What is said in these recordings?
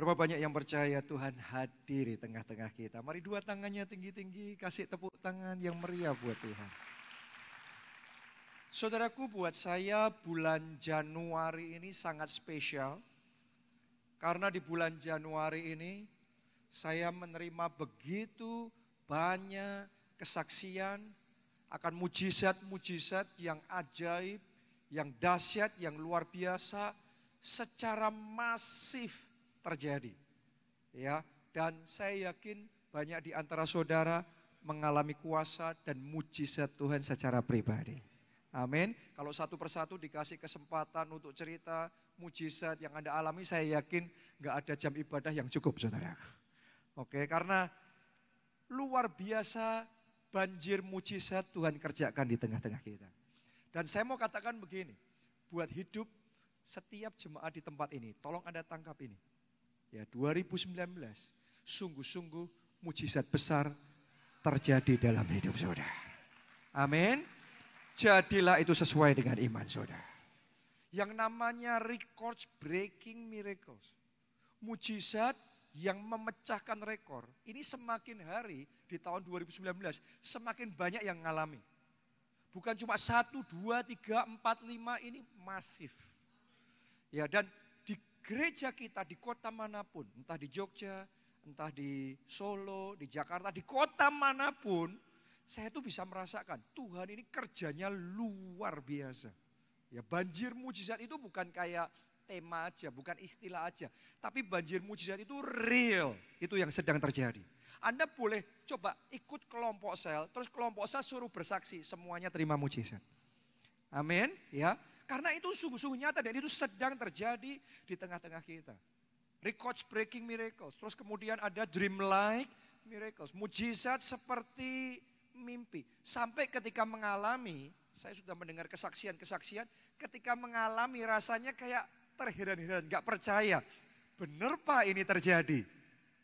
Berapa banyak yang percaya Tuhan hadir di tengah-tengah kita. Mari dua tangannya tinggi-tinggi, kasih tepuk tangan yang meriah buat Tuhan. Saudaraku, buat saya bulan Januari ini sangat spesial. Karena di bulan Januari ini saya menerima begitu banyak kesaksian akan mujizat-mujizat yang ajaib, yang dahsyat, yang luar biasa secara masif terjadi. Ya, dan saya yakin banyak di antara saudara mengalami kuasa dan mujizat Tuhan secara pribadi. Amin. Kalau satu persatu dikasih kesempatan untuk cerita mujizat yang Anda alami, saya yakin gak ada jam ibadah yang cukup, saudara. Oke, karena luar biasa banjir mujizat Tuhan kerjakan di tengah-tengah kita. Dan saya mau katakan begini, buat hidup setiap jemaat di tempat ini, tolong Anda tangkap ini. Ya, 2019 sungguh-sungguh mujizat besar terjadi dalam hidup saudara. Amin. Jadilah itu sesuai dengan iman saudara. Yang namanya records breaking miracles. Mujizat yang memecahkan rekor. Ini semakin hari di tahun 2019 semakin banyak yang mengalami. Bukan cuma 1, 2, 3, 4, 5 ini masif. Ya, dan di gereja kita di kota manapun, entah di Jogja, entah di Solo, di Jakarta, di kota manapun, saya tuh bisa merasakan Tuhan ini kerjanya luar biasa. Ya, banjir mujizat itu bukan kayak tema aja, bukan istilah aja, tapi banjir mujizat itu real, itu yang sedang terjadi. Anda boleh coba ikut kelompok sel, terus kelompok sel suruh bersaksi, semuanya terima mujizat. Amin, ya. Karena itu sungguh-sungguh nyata dan itu sedang terjadi di tengah-tengah kita. Records breaking miracles. Terus kemudian ada dream-like miracles. Mujizat seperti mimpi. Sampai ketika mengalami, saya sudah mendengar kesaksian-kesaksian. Ketika mengalami rasanya kayak terheran-heran, gak percaya. Bener Pak ini terjadi.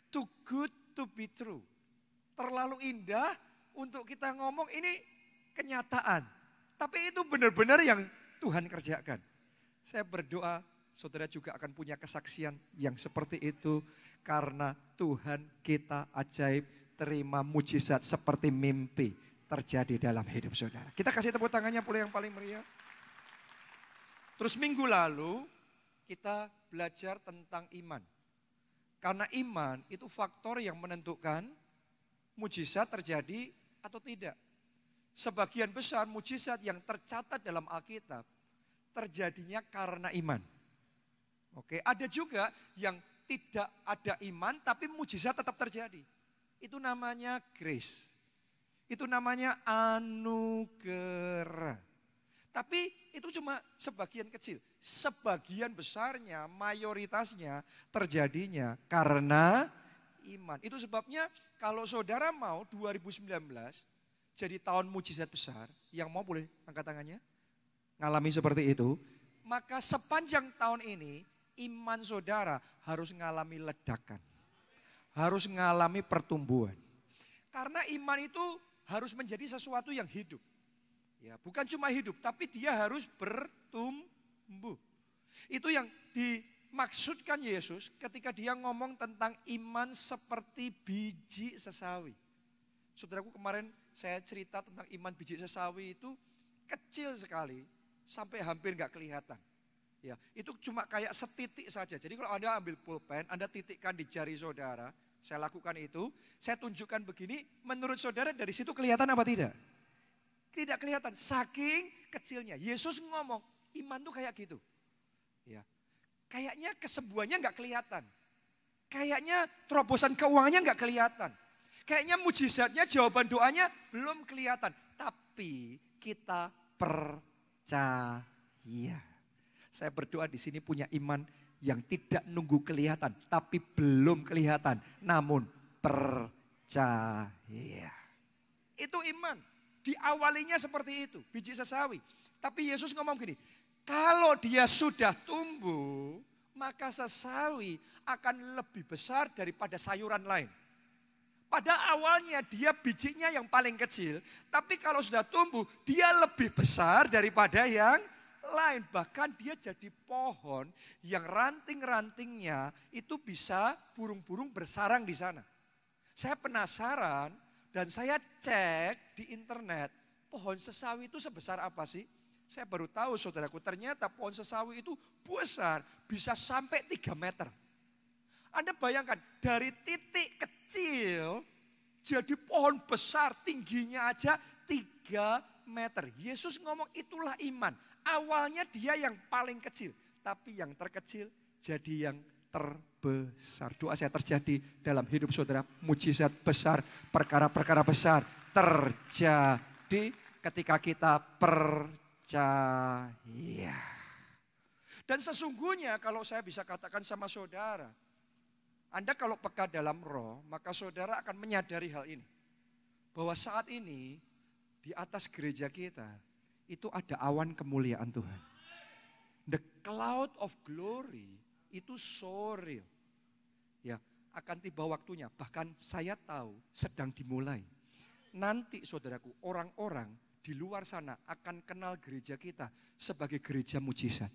Too good to be true. Terlalu indah untuk kita ngomong ini kenyataan. Tapi itu benar-benar yang Tuhan kerjakan. Saya berdoa saudara juga akan punya kesaksian yang seperti itu. Karena Tuhan kita ajaib, terima mujizat seperti mimpi terjadi dalam hidup saudara. Kita kasih tepuk tangannya pula yang paling meriah. Terus minggu lalu kita belajar tentang iman. Karena iman itu faktor yang menentukan mujizat terjadi atau tidak. Sebagian besar mujizat yang tercatat dalam Alkitab terjadinya karena iman. Oke, ada juga yang tidak ada iman tapi mujizat tetap terjadi. Itu namanya grace. Itu namanya anugerah. Tapi itu cuma sebagian kecil. Sebagian besarnya, mayoritasnya terjadinya karena iman. Itu sebabnya kalau saudara mau 2019 jadi tahun mujizat besar, yang mau boleh angkat tangannya, ngalami seperti itu, maka sepanjang tahun ini iman saudara harus ngalami ledakan. Harus ngalami pertumbuhan. Karena iman itu harus menjadi sesuatu yang hidup. Ya, bukan cuma hidup, tapi dia harus bertumbuh. Itu yang dimaksudkan Yesus ketika dia ngomong tentang iman seperti biji sesawi. Saudaraku, kemarin saya cerita tentang iman biji sesawi itu kecil sekali sampai hampir gak kelihatan. Ya, itu cuma kayak setitik saja. Jadi kalau Anda ambil pulpen, Anda titikkan di jari saudara, saya lakukan itu, saya tunjukkan begini, menurut saudara dari situ kelihatan apa tidak? Tidak kelihatan, saking kecilnya. Yesus ngomong, iman tuh kayak gitu. Ya, kayaknya kesembuhannya gak kelihatan. Kayaknya terobosan keuangannya gak kelihatan. Kayaknya mujizatnya, jawaban doanya belum kelihatan. Tapi kita percaya. Saya berdoa di sini punya iman yang tidak nunggu kelihatan. Tapi belum kelihatan. Namun percaya. Itu iman. Diawalinya seperti itu. Biji sesawi. Tapi Yesus ngomong gini. Kalau dia sudah tumbuh. Maka sesawi akan lebih besar daripada sayuran lain. Pada awalnya dia bijinya yang paling kecil, tapi kalau sudah tumbuh dia lebih besar daripada yang lain. Bahkan dia jadi pohon yang ranting-rantingnya itu bisa burung-burung bersarang di sana. Saya penasaran dan saya cek di internet, pohon sesawi itu sebesar apa sih? Saya baru tahu saudaraku, ternyata pohon sesawi itu besar, bisa sampai 3 meter. Anda bayangkan, dari titik kecil jadi pohon besar, tingginya aja 3 meter. Yesus ngomong itulah iman. Awalnya dia yang paling kecil, tapi yang terkecil jadi yang terbesar. Doa saya terjadi dalam hidup saudara, mujizat besar, perkara-perkara besar terjadi ketika kita percaya. Dan sesungguhnya kalau saya bisa katakan sama saudara, Anda kalau peka dalam roh, maka saudara akan menyadari hal ini. Bahwa saat ini di atas gereja kita itu ada awan kemuliaan Tuhan. The cloud of glory itu so real. Ya, akan tiba waktunya. Bahkan saya tahu sedang dimulai. Nanti saudaraku, orang-orang di luar sana akan kenal gereja kita sebagai gereja mujizat.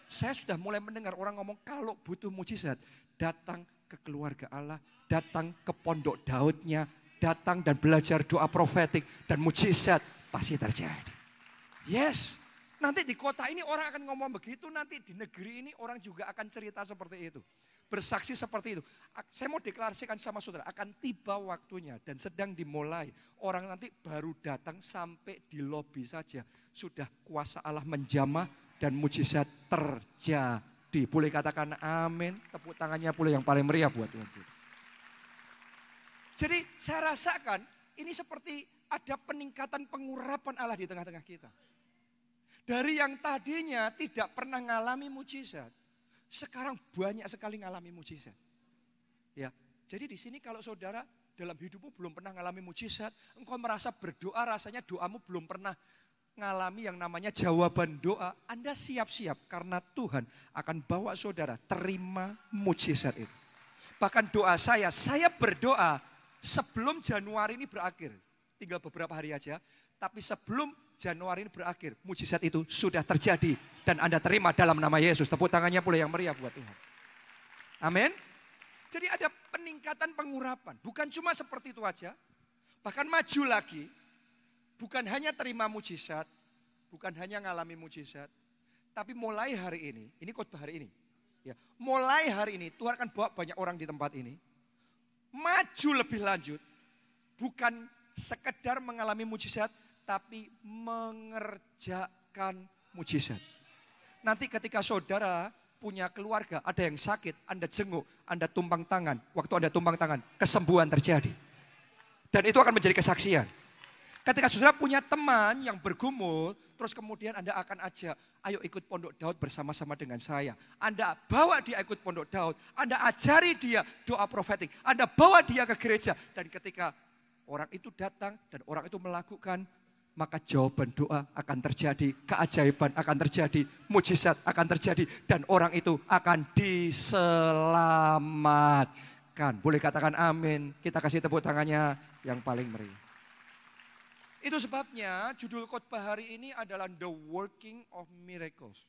Saya sudah mulai mendengar orang ngomong kalau butuh mujizat, datang ke keluarga Allah, datang ke pondok Daudnya, datang dan belajar doa profetik dan mujizat pasti terjadi. Yes, nanti di kota ini orang akan ngomong begitu, nanti di negeri ini orang juga akan cerita seperti itu. Bersaksi seperti itu. Saya mau deklarasikan sama saudara, akan tiba waktunya dan sedang dimulai. Orang nanti baru datang sampai di lobi saja. Sudah kuasa Allah menjamah dan mujizat terjadi. Boleh katakan amin, tepuk tangannya pula yang paling meriah buat Tuhan. Jadi saya rasakan ini seperti ada peningkatan pengurapan Allah di tengah-tengah kita. Dari yang tadinya tidak pernah mengalami mujizat, sekarang banyak sekali mengalami mujizat. Ya, jadi di sini kalau saudara dalam hidupmu belum pernah mengalami mujizat, engkau merasa berdoa rasanya doamu belum pernah mengalami yang namanya jawaban doa, Anda siap-siap karena Tuhan akan bawa saudara terima mujizat itu. Bahkan doa saya berdoa sebelum Januari ini berakhir. Tinggal beberapa hari aja, tapi sebelum Januari ini berakhir, mujizat itu sudah terjadi dan Anda terima dalam nama Yesus. Tepuk tangannya pula yang meriah buat Tuhan. Amin. Jadi ada peningkatan pengurapan, bukan cuma seperti itu aja, bahkan maju lagi. Bukan hanya terima mujizat, bukan hanya ngalami mujizat, tapi mulai hari ini khotbah hari ini. Ya, mulai hari ini Tuhan akan bawa banyak orang di tempat ini. Maju lebih lanjut, bukan sekedar mengalami mujizat, tapi mengerjakan mujizat. Nanti ketika saudara punya keluarga, ada yang sakit, Anda jenguk, Anda tumpang tangan. Waktu Anda tumpang tangan, kesembuhan terjadi. Dan itu akan menjadi kesaksian. Ketika saudara punya teman yang bergumul, terus kemudian Anda akan ajak, ayo ikut Pondok Daud bersama-sama dengan saya. Anda bawa dia ikut Pondok Daud, Anda ajari dia doa profetik, Anda bawa dia ke gereja. Dan ketika orang itu datang dan orang itu melakukan, maka jawaban doa akan terjadi, keajaiban akan terjadi, mujizat akan terjadi, dan orang itu akan diselamatkan. Boleh katakan amin, kita kasih tepuk tangannya yang paling meriah. Itu sebabnya judul khotbah hari ini adalah The Working of Miracles.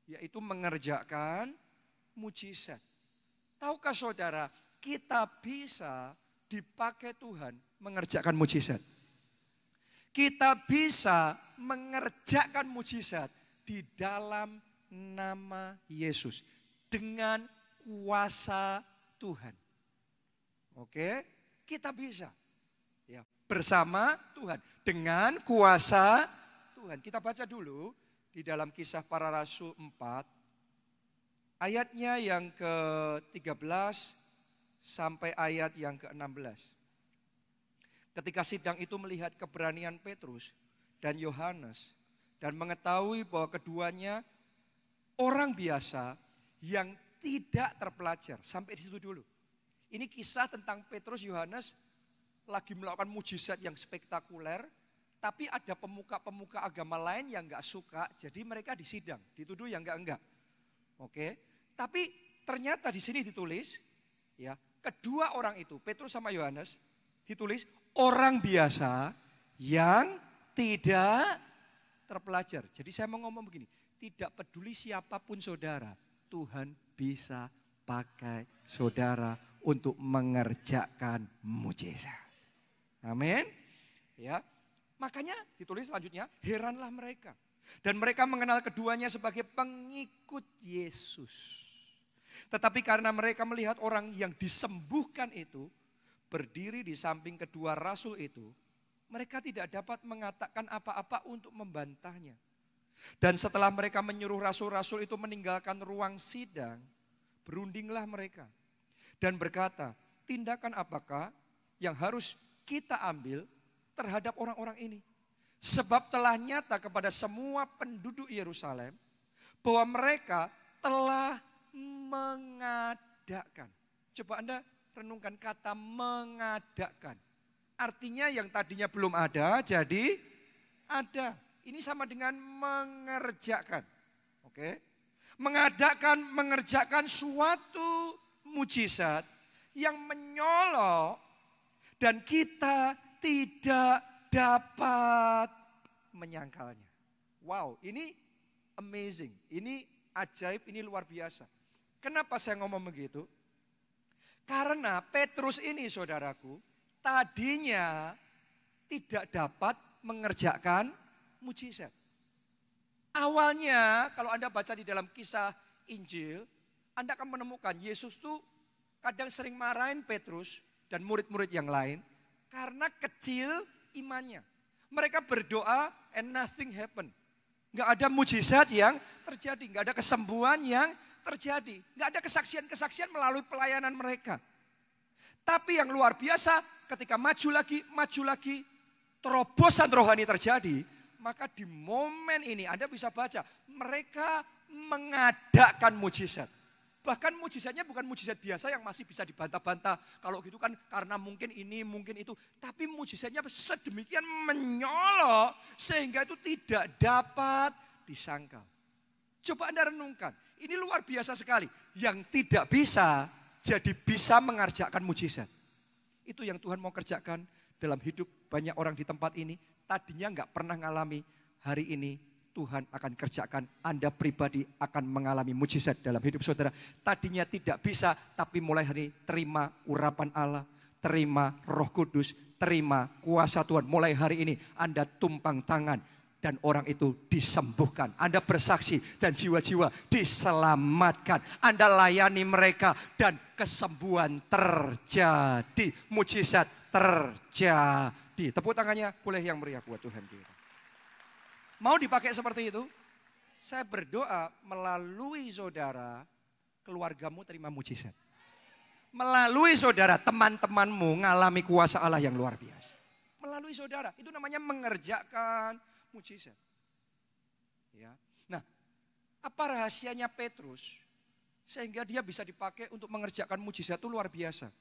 Yaitu mengerjakan mujizat. Tahukah saudara, kita bisa dipakai Tuhan mengerjakan mujizat. Kita bisa mengerjakan mujizat di dalam nama Yesus. Dengan kuasa Tuhan. Oke, kita bisa. Ya, bersama Tuhan, dengan kuasa Tuhan. Kita baca dulu di dalam Kisah Para Rasul 4, ayatnya yang ke-13 sampai ayat yang ke-16. Ketika sidang itu melihat keberanian Petrus dan Yohanes dan mengetahui bahwa keduanya orang biasa yang tidak terpelajar. Sampai di situ dulu. Ini kisah tentang Petrus, Yohanes lagi melakukan mujizat yang spektakuler, tapi ada pemuka-pemuka agama lain yang gak suka, jadi mereka disidang, dituduh yang enggak. Oke, tapi ternyata di sini ditulis, ya, kedua orang itu, Petrus sama Yohanes, ditulis orang biasa yang tidak terpelajar. Jadi saya mau ngomong begini, tidak peduli siapapun saudara, Tuhan bisa pakai saudara untuk mengerjakan mujizat. Amin. Ya. Makanya ditulis selanjutnya, heranlah mereka. Dan mereka mengenal keduanya sebagai pengikut Yesus. Tetapi karena mereka melihat orang yang disembuhkan itu berdiri di samping kedua rasul itu, mereka tidak dapat mengatakan apa-apa untuk membantahnya. Dan setelah mereka menyuruh rasul-rasul itu meninggalkan ruang sidang, berundinglah mereka dan berkata, tindakan apakah yang harus kita ambil terhadap orang-orang ini? Sebab telah nyata kepada semua penduduk Yerusalem bahwa mereka telah mengadakan. Coba Anda renungkan kata mengadakan. Artinya yang tadinya belum ada jadi ada. Ini sama dengan mengerjakan. Oke? Mengerjakan suatu mujizat yang menyolok dan kita tidak dapat menyangkalnya. Wow, ini amazing, ini ajaib, ini luar biasa. Kenapa saya ngomong begitu? Karena Petrus ini saudaraku, tadinya tidak dapat mengerjakan mujizat. Awalnya kalau Anda baca di dalam kisah Injil, Anda akan menemukan Yesus tuh kadang sering marahin Petrus dan murid-murid yang lain karena kecil imannya. Mereka berdoa and nothing happen. Nggak ada mujizat yang terjadi, nggak ada kesembuhan yang terjadi, nggak ada kesaksian-kesaksian melalui pelayanan mereka. Tapi yang luar biasa ketika maju lagi, terobosan rohani terjadi, maka di momen ini Anda bisa baca, mereka mengadakan mujizat. Bahkan mujizatnya bukan mujizat biasa yang masih bisa dibantah-bantah. Kalau gitu kan karena mungkin ini, mungkin itu. Tapi mujizatnya sedemikian menyolok sehingga itu tidak dapat disangkal. Coba Anda renungkan, ini luar biasa sekali. Yang tidak bisa jadi bisa mengerjakan mujizat. Itu yang Tuhan mau kerjakan dalam hidup banyak orang di tempat ini. Tadinya nggak pernah ngalami, hari ini Tuhan akan kerjakan, Anda pribadi akan mengalami mujizat dalam hidup saudara. Tadinya tidak bisa, tapi mulai hari ini terima urapan Allah, terima Roh Kudus, terima kuasa Tuhan. Mulai hari ini Anda tumpang tangan dan orang itu disembuhkan. Anda bersaksi dan jiwa-jiwa diselamatkan. Anda layani mereka dan kesembuhan terjadi, mujizat terjadi. Tepuk tangannya boleh yang meriah buat Tuhan kita. Mau dipakai seperti itu? Saya berdoa melalui saudara, keluargamu terima mujizat. Melalui saudara, teman-temanmu mengalami kuasa Allah yang luar biasa. Melalui saudara, itu namanya mengerjakan mujizat. Ya. Nah, apa rahasianya Petrus sehingga dia bisa dipakai untuk mengerjakan mujizat itu luar biasa.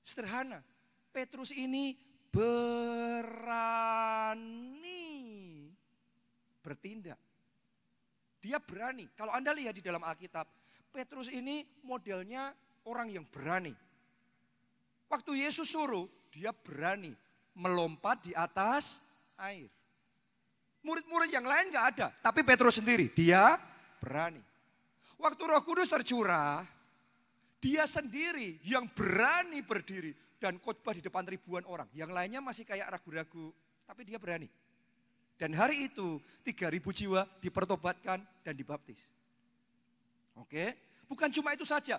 Sederhana, Petrus ini berani bertindak. Dia berani. Kalau Anda lihat di dalam Alkitab, Petrus ini modelnya orang yang berani. Waktu Yesus suruh, dia berani melompat di atas air. Murid-murid yang lain gak ada, tapi Petrus sendiri, dia berani. Waktu Roh Kudus tercurah, dia sendiri yang berani berdiri dan khotbah di depan ribuan orang. Yang lainnya masih kayak ragu-ragu, tapi dia berani. Dan hari itu 3.000 jiwa dipertobatkan dan dibaptis. Oke, bukan cuma itu saja.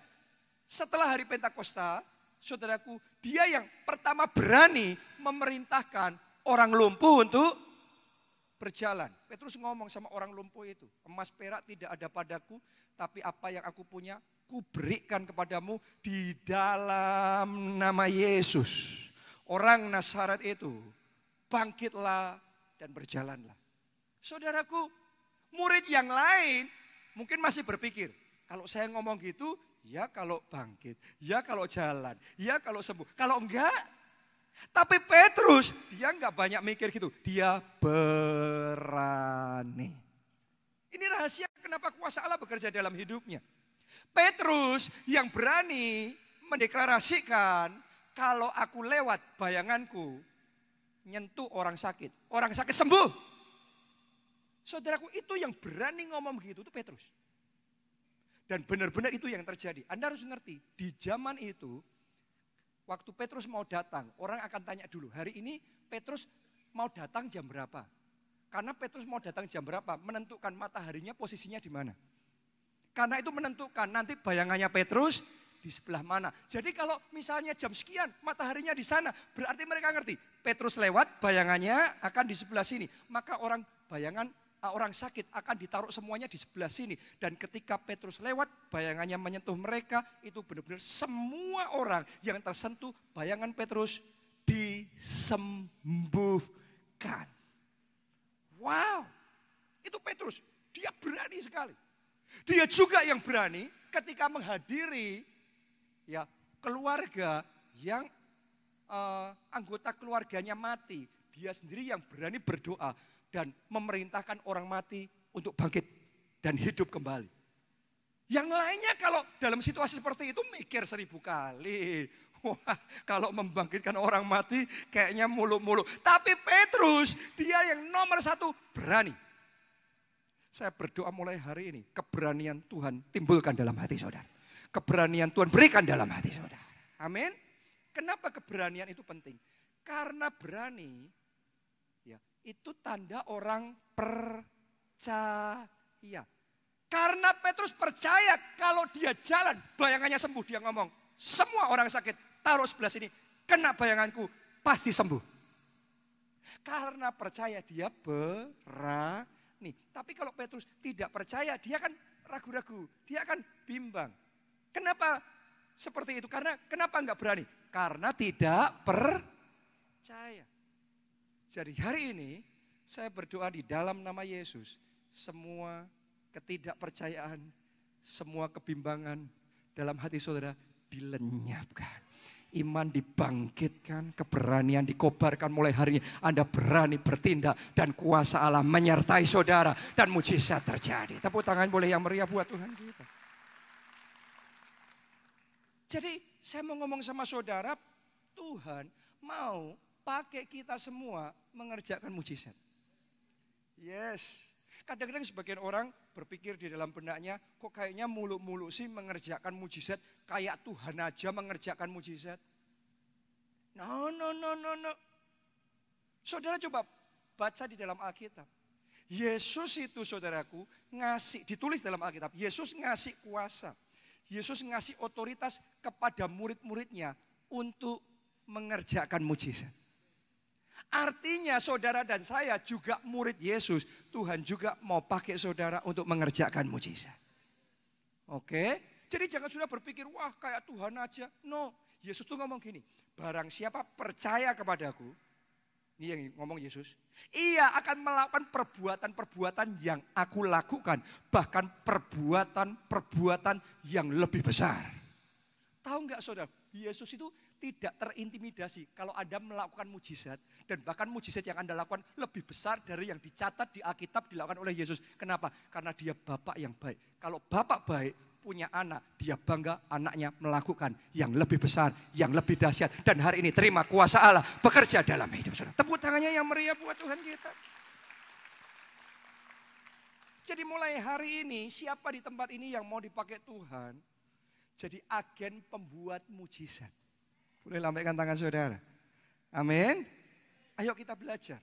Setelah hari Pentakosta, saudaraku, dia yang pertama berani memerintahkan orang lumpuh untuk berjalan. Petrus ngomong sama orang lumpuh itu, emas perak tidak ada padaku, tapi apa yang aku punya, kuberikan kepadamu di dalam nama Yesus. Orang Nazaret itu, bangkitlah dan berjalanlah. Saudaraku, murid yang lain mungkin masih berpikir, kalau saya ngomong gitu, ya kalau bangkit, ya kalau jalan, ya kalau sembuh. Kalau enggak, tapi Petrus, dia enggak banyak mikir gitu. Dia berani. Ini rahasia kenapa kuasa Allah bekerja dalam hidupnya. Petrus yang berani mendeklarasikan, kalau aku lewat bayanganku, nyentuh orang sakit sembuh. Saudaraku, itu yang berani ngomong begitu itu Petrus. Dan benar-benar itu yang terjadi. Anda harus ngerti, di zaman itu, waktu Petrus mau datang, orang akan tanya dulu, hari ini Petrus mau datang jam berapa? Karena Petrus mau datang jam berapa, menentukan mataharinya posisinya di mana. Karena itu menentukan nanti bayangannya Petrus di sebelah mana. Jadi kalau misalnya jam sekian, mataharinya di sana, berarti mereka ngerti. Petrus lewat, bayangannya akan di sebelah sini. Maka orang sakit akan ditaruh semuanya di sebelah sini. Dan ketika Petrus lewat, bayangannya menyentuh mereka, itu benar-benar semua orang yang tersentuh bayangan Petrus disembuhkan. Wow, itu Petrus, dia berani sekali. Dia juga yang berani ketika menghadiri ya keluarga yang anggota keluarganya mati. Dia sendiri yang berani berdoa dan memerintahkan orang mati untuk bangkit dan hidup kembali. Yang lainnya kalau dalam situasi seperti itu mikir 1000 kali. Wah, kalau membangkitkan orang mati kayaknya muluk-muluk. Tapi Petrus, dia yang nomor 1 berani. Saya berdoa mulai hari ini, keberanian Tuhan timbulkan dalam hati saudara. Keberanian Tuhan berikan dalam hati saudara. Amin. Kenapa keberanian itu penting? Karena berani, ya, itu tanda orang percaya. Karena Petrus percaya kalau dia jalan, bayangannya sembuh. Dia ngomong, semua orang sakit, taruh sebelah sini, kena bayanganku, pasti sembuh. Karena percaya dia berani. Tapi kalau Petrus tidak percaya, dia kan ragu-ragu, dia kan bimbang. Kenapa seperti itu? Karena kenapa enggak berani? Karena tidak percaya. Jadi hari ini saya berdoa di dalam nama Yesus, semua ketidakpercayaan, semua kebimbangan dalam hati saudara dilenyapkan. Iman dibangkitkan, keberanian dikobarkan mulai hari ini. Anda berani bertindak dan kuasa Allah menyertai saudara dan mujizat terjadi. Tepuk tangan boleh yang meriah buat Tuhan kita. Jadi saya mau ngomong sama saudara, Tuhan mau pakai kita semua mengerjakan mujizat. Yes. Kadang-kadang sebagian orang berpikir di dalam benaknya, kok kayaknya muluk-muluk sih mengerjakan mujizat, kayak Tuhan aja mengerjakan mujizat. No. Saudara coba baca di dalam Alkitab. Yesus itu saudaraku ngasih, ditulis dalam Alkitab, Yesus ngasih kuasa. Yesus ngasih otoritas kepada murid-muridnya untuk mengerjakan mujizat. Artinya saudara dan saya juga murid Yesus. Tuhan juga mau pakai saudara untuk mengerjakan mujizat. Oke? Jadi jangan sudah berpikir, wah kayak Tuhan aja. No, Yesus tuh ngomong gini, barang siapa percaya kepadaku, ini yang ngomong Yesus, ia akan melakukan perbuatan-perbuatan yang aku lakukan. Bahkan perbuatan-perbuatan yang lebih besar. Tahu nggak saudara, Yesus itu tidak terintimidasi kalau Anda melakukan mujizat. Dan bahkan mujizat yang Anda lakukan lebih besar dari yang dicatat di Alkitab dilakukan oleh Yesus. Kenapa? Karena dia Bapak yang baik. Kalau Bapak baik, punya anak, dia bangga anaknya melakukan yang lebih besar, yang lebih dahsyat. Dan hari ini terima kuasa Allah bekerja dalam hidup saudara. Tepuk tangannya yang meriah buat Tuhan kita. Jadi mulai hari ini, siapa di tempat ini yang mau dipakai Tuhan jadi agen pembuat mujizat? Boleh lambaikan tangan saudara. Amin. Ayo kita belajar.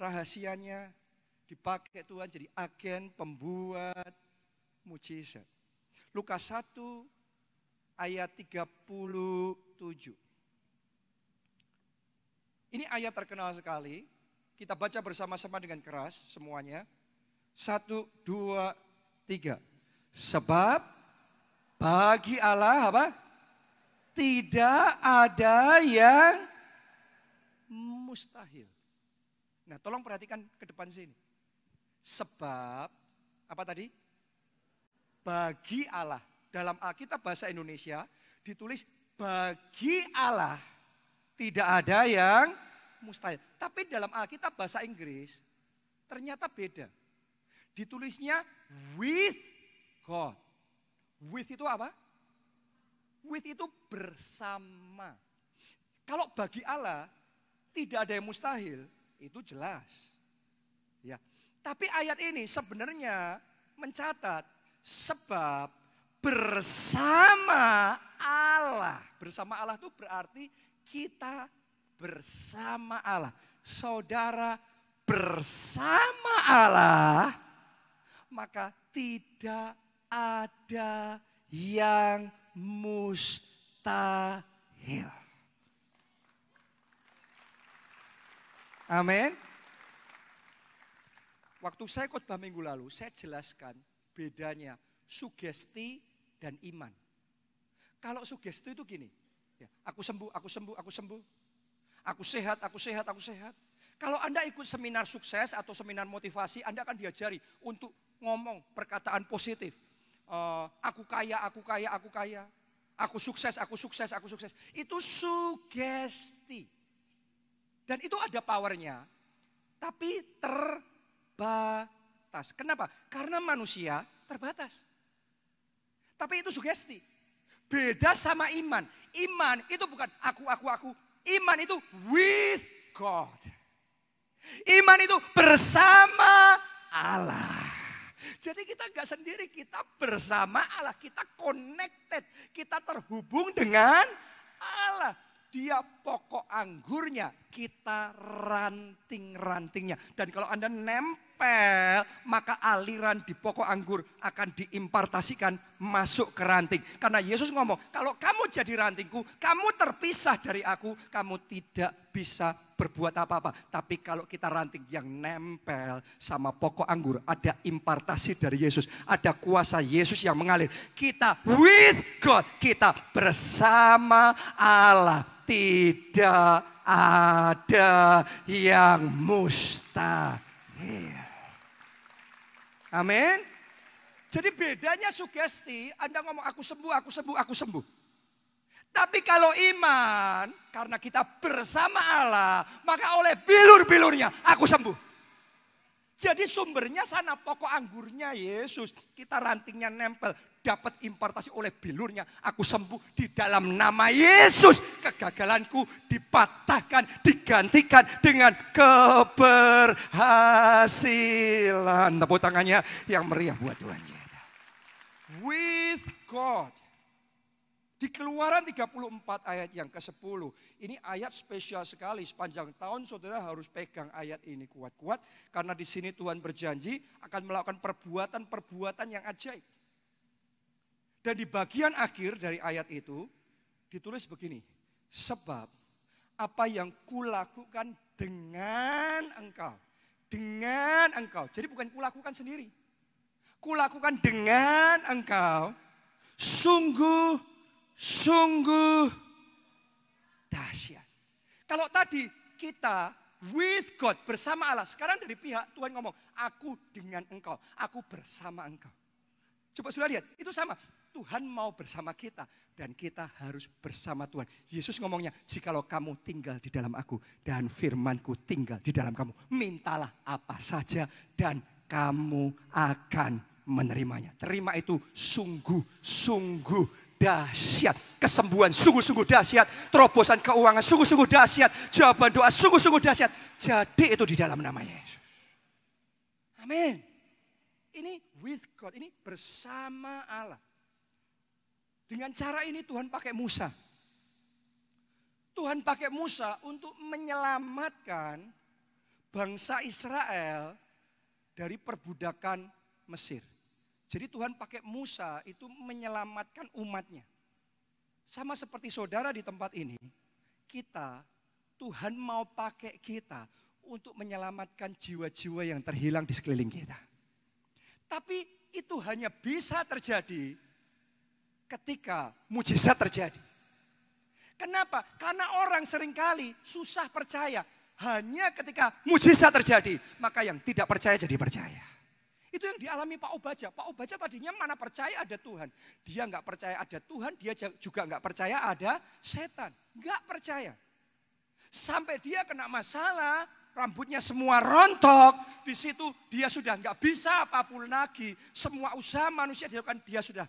Rahasianya dipakai Tuhan jadi agen pembuat mujizat. Lukas 1 ayat 37. Ini ayat terkenal sekali. Kita baca bersama-sama dengan keras semuanya. 1, 2, 3. Sebab bagi Allah apa? Tidak ada yang mustahil. Nah, tolong perhatikan ke depan sini. Sebab, apa tadi? Bagi Allah. Dalam Alkitab bahasa Indonesia ditulis bagi Allah tidak ada yang mustahil. Tapi dalam Alkitab bahasa Inggris ternyata beda. Ditulisnya with God. With itu apa? With itu bersama. Kalau bagi Allah tidak ada yang mustahil, itu jelas. Ya. Tapi ayat ini sebenarnya mencatat sebab bersama Allah. Bersama Allah itu berarti kita bersama Allah. Saudara bersama Allah, maka tidak ada yang mustahil. Amin. Waktu saya khotbah minggu lalu, saya jelaskan bedanya sugesti dan iman. Kalau sugesti itu gini, ya, aku sembuh, aku sembuh, aku sembuh. Aku sehat, aku sehat, aku sehat. Kalau Anda ikut seminar sukses atau seminar motivasi, Anda akan diajari untuk ngomong perkataan positif. Aku kaya, aku kaya, aku kaya. Aku sukses, aku sukses, aku sukses. Itu sugesti. Dan itu ada powernya, tapi terbatas. Kenapa? Karena manusia terbatas. Tapi itu sugesti. Beda sama iman. Iman itu bukan aku. Iman itu with God. Iman itu bersama Allah. Jadi kita enggak sendiri, kita bersama Allah. Kita connected, kita terhubung dengan Allah. Dia pokok anggurnya, kita ranting-rantingnya. Dan kalau Anda nempel, maka aliran di pokok anggur akan diimpartasikan masuk ke ranting. Karena Yesus ngomong, kalau kamu jadi rantingku, kamu terpisah dari aku, kamu tidak bisa berbuat apa-apa. Tapi kalau kita ranting yang nempel sama pokok anggur, ada impartasi dari Yesus. Ada kuasa Yesus yang mengalir. Kita with God, kita bersama Allah. Tidak ada yang mustahil. Amin. Jadi bedanya sugesti, Anda ngomong aku sembuh, aku sembuh, aku sembuh. Tapi kalau iman, karena kita bersama Allah, maka oleh bilur-bilurnya aku sembuh. Jadi sumbernya sana, pokok anggurnya Yesus. Kita rantingnya nempel, dapat impartasi oleh bilurnya. Aku sembuh di dalam nama Yesus. Kegagalanku dipatahkan, digantikan dengan keberhasilan. Tepuk tangannya yang meriah buat Tuhan kita. With God. Di Keluaran 34 ayat yang ke-10. Ini ayat spesial sekali. Sepanjang tahun saudara harus pegang ayat ini kuat-kuat. Karena di sini Tuhan berjanji akan melakukan perbuatan-perbuatan yang ajaib. Dan di bagian akhir dari ayat itu ditulis begini. Sebab apa yang kulakukan dengan engkau. Dengan engkau. Jadi bukan kulakukan sendiri. Kulakukan dengan engkau. Sungguh dahsyat. Kalau tadi kita with God, bersama Allah. Sekarang dari pihak Tuhan ngomong, aku dengan engkau, aku bersama engkau. Coba sudah lihat, itu sama. Tuhan mau bersama kita dan kita harus bersama Tuhan. Yesus ngomongnya, jikalau kamu tinggal di dalam aku dan firmanku tinggal di dalam kamu. Mintalah apa saja dan kamu akan menerimanya. Terima itu sungguh dahsyat. Kesembuhan sungguh-sungguh dahsyat. Terobosan keuangan sungguh-sungguh dahsyat. Jawaban doa sungguh-sungguh dahsyat. Jadi itu di dalam nama Yesus. Amin. Ini with God. Ini bersama Allah. Dengan cara ini Tuhan pakai Musa. Tuhan pakai Musa untuk menyelamatkan bangsa Israel dari perbudakan Mesir. Jadi Tuhan pakai Musa itu menyelamatkan umatnya. Sama seperti saudara di tempat ini, Tuhan mau pakai kita untuk menyelamatkan jiwa-jiwa yang terhilang di sekeliling kita. Tapi itu hanya bisa terjadi ketika mujizat terjadi. Kenapa? Karena orang seringkali susah percaya. Hanya ketika mujizat terjadi, maka yang tidak percaya jadi percaya. Itu yang dialami Pak Obaja. Pak Obaja tadinya mana percaya ada Tuhan. Dia nggak percaya ada Tuhan, dia juga nggak percaya ada setan. Nggak percaya. Sampai dia kena masalah, rambutnya semua rontok. Di situ dia sudah nggak bisa apapun lagi. Semua usaha manusia dilakukan, dia sudah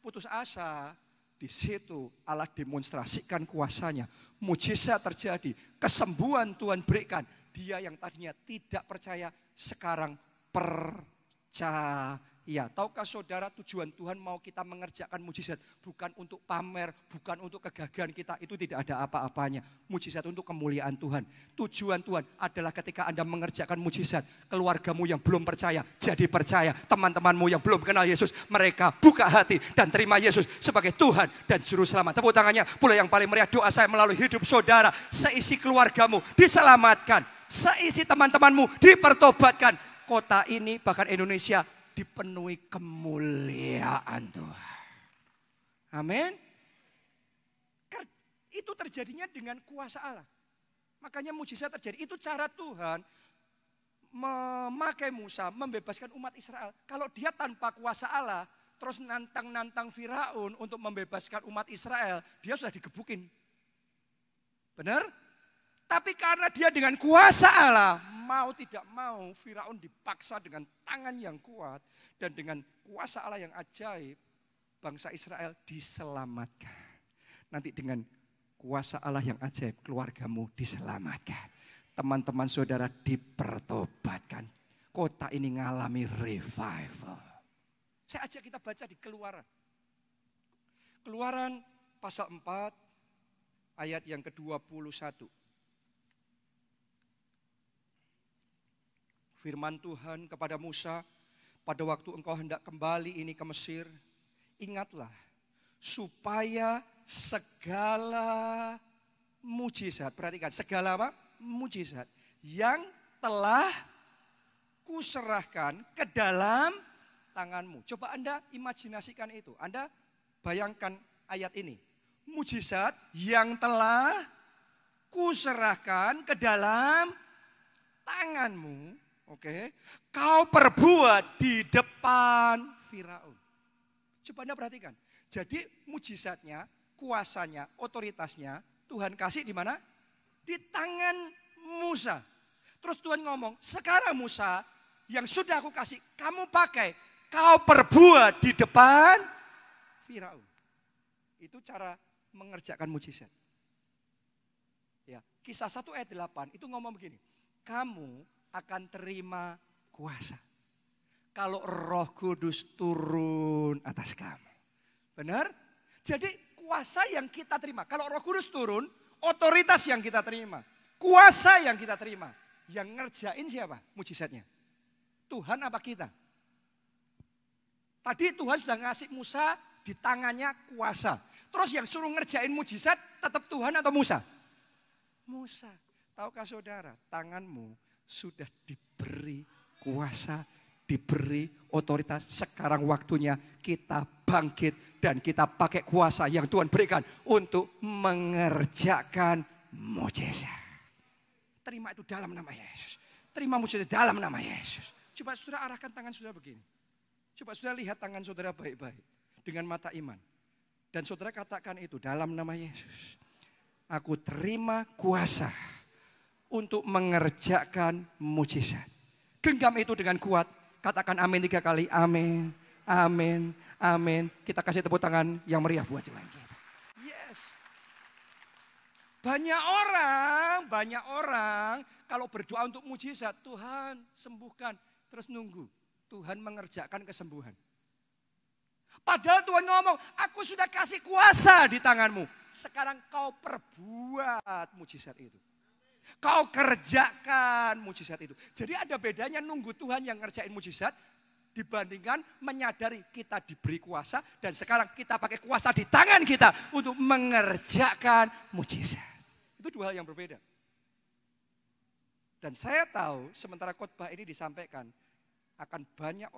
putus asa. Di situ Allah demonstrasikan kuasanya. Mujizat terjadi, kesembuhan Tuhan berikan. Dia yang tadinya tidak percaya, sekarang percaya. Tahukah saudara tujuan Tuhan mau kita mengerjakan mujizat bukan untuk pamer, bukan untuk kegagahan kita, itu tidak ada apa-apanya. Mujizat untuk kemuliaan Tuhan. Tujuan Tuhan adalah ketika Anda mengerjakan mujizat, keluargamu yang belum percaya jadi percaya, teman-temanmu yang belum kenal Yesus, mereka buka hati dan terima Yesus sebagai Tuhan dan Juru Selamat. Tepuk tangannya, pula yang paling meriah doa saya melalui hidup saudara, seisi keluargamu diselamatkan, seisi teman-temanmu dipertobatkan, kota ini bahkan Indonesia dipenuhi kemuliaan Tuhan. Amin. Itu terjadinya dengan kuasa Allah. Makanya mujizat terjadi. Itu cara Tuhan memakai Musa membebaskan umat Israel. Kalau dia tanpa kuasa Allah, terus nantang-nantang Firaun untuk membebaskan umat Israel, dia sudah digebukin. Benar? Tapi karena dia dengan kuasa Allah, mau tidak mau Firaun dipaksa dengan tangan yang kuat. Dan dengan kuasa Allah yang ajaib, bangsa Israel diselamatkan. Nanti dengan kuasa Allah yang ajaib, keluargamu diselamatkan. Teman-teman saudara dipertobatkan. Kota ini ngalami revival. Saya ajak kita baca di Keluaran. Keluaran pasal 4 ayat yang ke-21. Firman Tuhan kepada Musa, pada waktu engkau hendak kembali ini ke Mesir, ingatlah supaya segala mujizat, perhatikan segala apa? Mujizat yang telah kuserahkan ke dalam tanganmu. Coba Anda imajinasikan itu, Anda bayangkan ayat ini. Mujizat yang telah kuserahkan ke dalam tanganmu. Oke, kau perbuat di depan Firaun. Coba Anda perhatikan. Jadi mujizatnya, kuasanya, otoritasnya Tuhan kasih di mana? Di tangan Musa. Terus Tuhan ngomong, sekarang Musa yang sudah aku kasih, kamu pakai, kau perbuat di depan Firaun. Itu cara mengerjakan mujizat. Ya, Kisah 1 ayat 8 itu ngomong begini, kamu akan terima kuasa kalau Roh Kudus turun atas kamu. Benar? Jadi kuasa yang kita terima, kalau Roh Kudus turun, otoritas yang kita terima, kuasa yang kita terima, yang ngerjain siapa? Mujizatnya. Tuhan apa kita? Tadi Tuhan sudah ngasih Musa di tangannya kuasa. Terus yang suruh ngerjain mujizat tetap Tuhan atau Musa? Musa. Tahukah saudara, tanganmu sudah diberi kuasa, diberi otoritas. Sekarang waktunya kita bangkit dan kita pakai kuasa yang Tuhan berikan untuk mengerjakan mujizat. Terima itu dalam nama Yesus. Terima mujizat dalam nama Yesus. Coba saudara arahkan tangan saudara begini. Coba saudara lihat tangan saudara baik-baik dengan mata iman. Dan saudara katakan itu dalam nama Yesus. Aku terima kuasa untuk mengerjakan mujizat. Genggam itu dengan kuat. Katakan amin 3 kali. Amin, amin, amin. Kita kasih tepuk tangan yang meriah buat Tuhan kita. Yes. Banyak orang kalau berdoa untuk mujizat, Tuhan sembuhkan. Terus nunggu Tuhan mengerjakan kesembuhan. Padahal Tuhan ngomong, aku sudah kasih kuasa di tanganmu. Sekarang kau perbuat mujizat itu. Kau kerjakan mujizat itu. Jadi ada bedanya nunggu Tuhan yang ngerjain mujizat dibandingkan menyadari kita diberi kuasa dan sekarang kita pakai kuasa di tangan kita untuk mengerjakan mujizat. Itu dua hal yang berbeda. Dan saya tahu sementara khotbah ini disampaikan akan banyak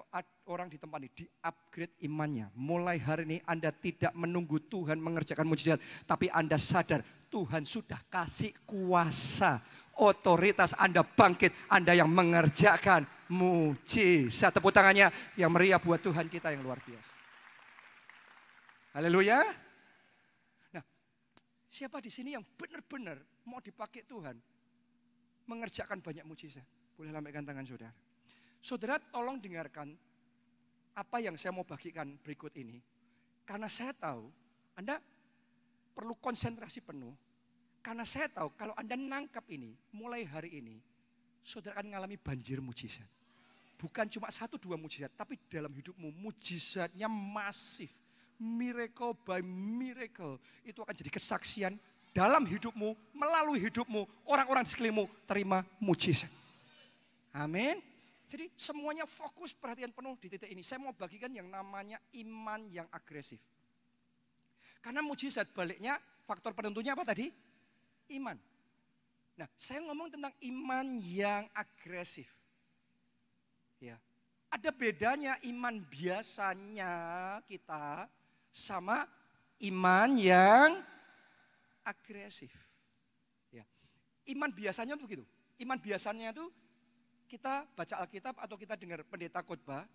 orang di tempat ini di-upgrade imannya. Mulai hari ini Anda tidak menunggu Tuhan mengerjakan mujizat, tapi Anda sadar Tuhan sudah kasih kuasa, otoritas, Anda bangkit, Anda yang mengerjakan mujizat. Tepuk tangannya yang meriah buat Tuhan kita yang luar biasa. Haleluya. Nah, siapa di sini yang benar-benar mau dipakai Tuhan mengerjakan banyak mujizat? Boleh lambaikan tangan saudara. Saudara tolong dengarkan apa yang saya mau bagikan berikut ini. Karena saya tahu Anda perlu konsentrasi penuh. Karena saya tahu kalau Anda nangkap ini, mulai hari ini, saudara akan mengalami banjir mujizat. bukan cuma 1-2 mujizat, tapi dalam hidupmu mujizatnya masif. Miracle by miracle. Itu akan jadi kesaksian dalam hidupmu, melalui hidupmu, orang-orang di sekelilingmu terima mujizat. Amin. Jadi semuanya fokus perhatian penuh di titik ini. Saya mau bagikan yang namanya iman yang agresif. Karena mujizat baliknya, faktor penentunya apa tadi? Iman. Nah, saya ngomong tentang iman yang agresif. Ya. Ada bedanya iman biasanya kita sama iman yang agresif. Ya. Iman biasanya tuh begitu. Iman biasanya itu kita baca Alkitab atau kita dengar pendeta khotbah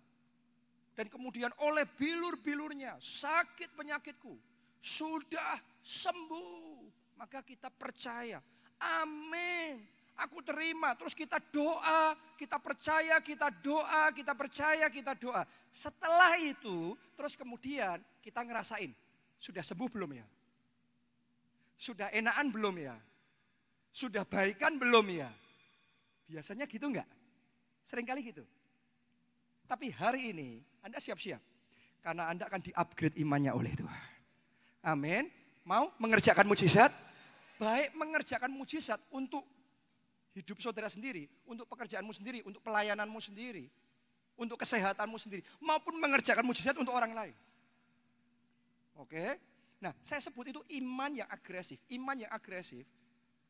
dan kemudian oleh bilur-bilurnya sakit penyakitku sudah sembuh. Maka kita percaya. Amin. Aku terima. Terus kita doa, kita percaya, kita doa, kita percaya, kita doa. Setelah itu, terus kemudian kita ngerasain. Sudah sembuh belum ya? Sudah enakan belum ya? Sudah baikan belum ya? Biasanya gitu enggak? Seringkali gitu. Tapi hari ini Anda siap-siap. Karena Anda akan di-upgrade imannya oleh Tuhan. Amin. Mau mengerjakan mujizat? Baik mengerjakan mujizat untuk hidup saudara sendiri, untuk pekerjaanmu sendiri, untuk pelayananmu sendiri, untuk kesehatanmu sendiri, maupun mengerjakan mujizat untuk orang lain. Oke? Nah, saya sebut itu iman yang agresif. Iman yang agresif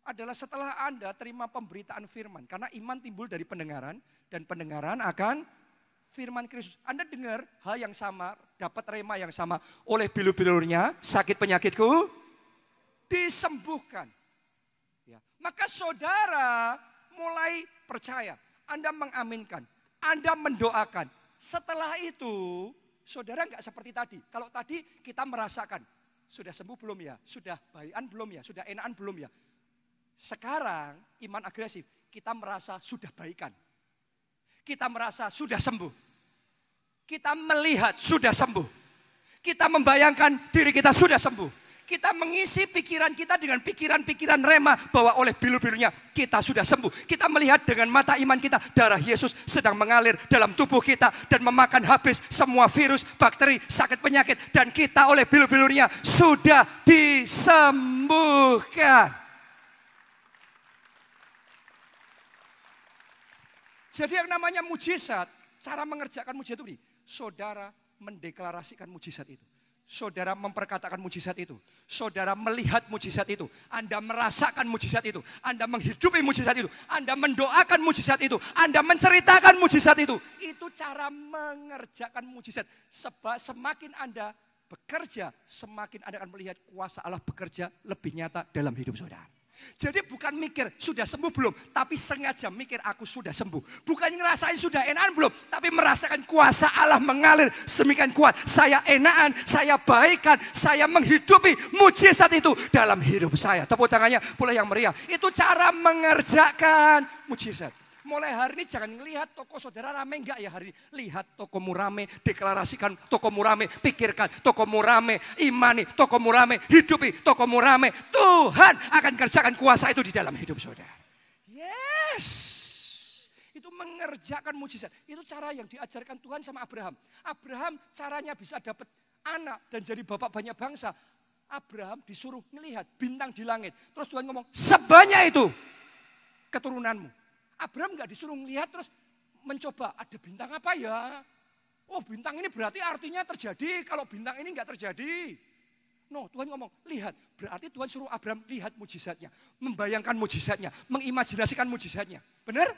adalah setelah Anda terima pemberitaan firman. Karena iman timbul dari pendengaran, dan pendengaran akan firman Kristus. Anda dengar hal yang sama, dapat rema yang sama. Oleh bilur-bilurnya, sakit penyakitku disembuhkan. Ya. Maka saudara mulai percaya. Anda mengaminkan. Anda mendoakan. Setelah itu, saudara enggak seperti tadi. Kalau tadi kita merasakan, sudah sembuh belum ya? Sudah baikan belum ya? Sudah enakan belum ya? Sekarang iman agresif. Kita merasa sudah baikan. Kita merasa sudah sembuh. Kita melihat sudah sembuh. Kita membayangkan diri kita sudah sembuh. Kita mengisi pikiran kita dengan pikiran-pikiran rema bahwa oleh bilur-bilurnya kita sudah sembuh. Kita melihat dengan mata iman kita darah Yesus sedang mengalir dalam tubuh kita dan memakan habis semua virus, bakteri, sakit penyakit. Dan kita oleh bilur-bilurnya sudah disembuhkan. Jadi yang namanya mujizat, cara mengerjakan mujizat itu, saudara mendeklarasikan mujizat itu. Saudara memperkatakan mujizat itu. Saudara melihat mujizat itu. Anda merasakan mujizat itu. Anda menghidupi mujizat itu. Anda mendoakan mujizat itu. Anda menceritakan mujizat itu. Itu cara mengerjakan mujizat. Sebab semakin Anda bekerja, semakin Anda akan melihat kuasa Allah bekerja lebih nyata dalam hidup saudara. Jadi bukan mikir sudah sembuh belum, tapi sengaja mikir aku sudah sembuh. Bukan ngerasain sudah enakan belum, tapi merasakan kuasa Allah mengalir sedemikian kuat. Saya enakan, saya baikan, saya menghidupi mujizat itu dalam hidup saya. Tepuk tangannya boleh yang meriah. Itu cara mengerjakan mujizat. Mulai hari ini jangan ngelihat toko saudara rame enggak ya hari ini. Lihat tokomu rame, deklarasikan tokomu rame, pikirkan tokomu rame, imani tokomu rame, hidupi tokomu rame. Tuhan akan kerjakan kuasa itu di dalam hidup saudara. Yes. Itu mengerjakan mujizat. Itu cara yang diajarkan Tuhan sama Abraham. Abraham caranya bisa dapat anak dan jadi bapak banyak bangsa. Abraham disuruh ngelihat bintang di langit. Terus Tuhan ngomong, sebanyak itu keturunanmu. Abraham nggak disuruh melihat terus mencoba ada bintang apa ya? Oh bintang ini berarti artinya terjadi. Kalau bintang ini nggak terjadi. No, Tuhan ngomong lihat. Berarti Tuhan suruh Abraham lihat mujizatnya. Membayangkan mujizatnya. Mengimajinasikan mujizatnya. Benar?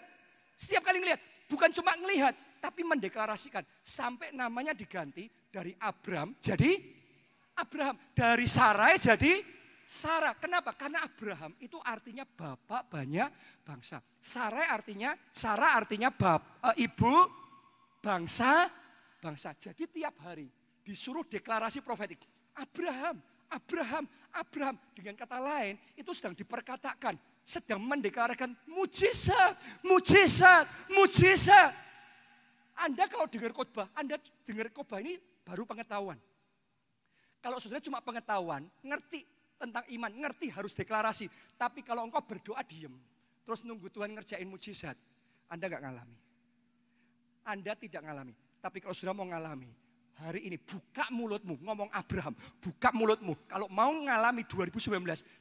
Setiap kali ngelihat. Bukan cuma ngelihat. Tapi mendeklarasikan. Sampai namanya diganti dari Abram jadi Abraham. Dari Sarai jadi Sarah. Kenapa? Karena Abraham itu artinya bapak banyak bangsa. Sarah artinya ibu bangsa. Jadi tiap hari disuruh deklarasi profetik. Abraham. Dengan kata lain itu sedang diperkatakan. Sedang mendeklarasikan mujizat. Anda kalau dengar khotbah ini baru pengetahuan. Kalau saudara cuma pengetahuan, ngerti tentang iman, ngerti harus deklarasi. Tapi kalau engkau berdoa diem, terus nunggu Tuhan ngerjain mujizat, Anda gak ngalami. Anda tidak ngalami. Tapi kalau sudah mau ngalami, hari ini buka mulutmu, ngomong Abraham, buka mulutmu. Kalau mau ngalami 2019,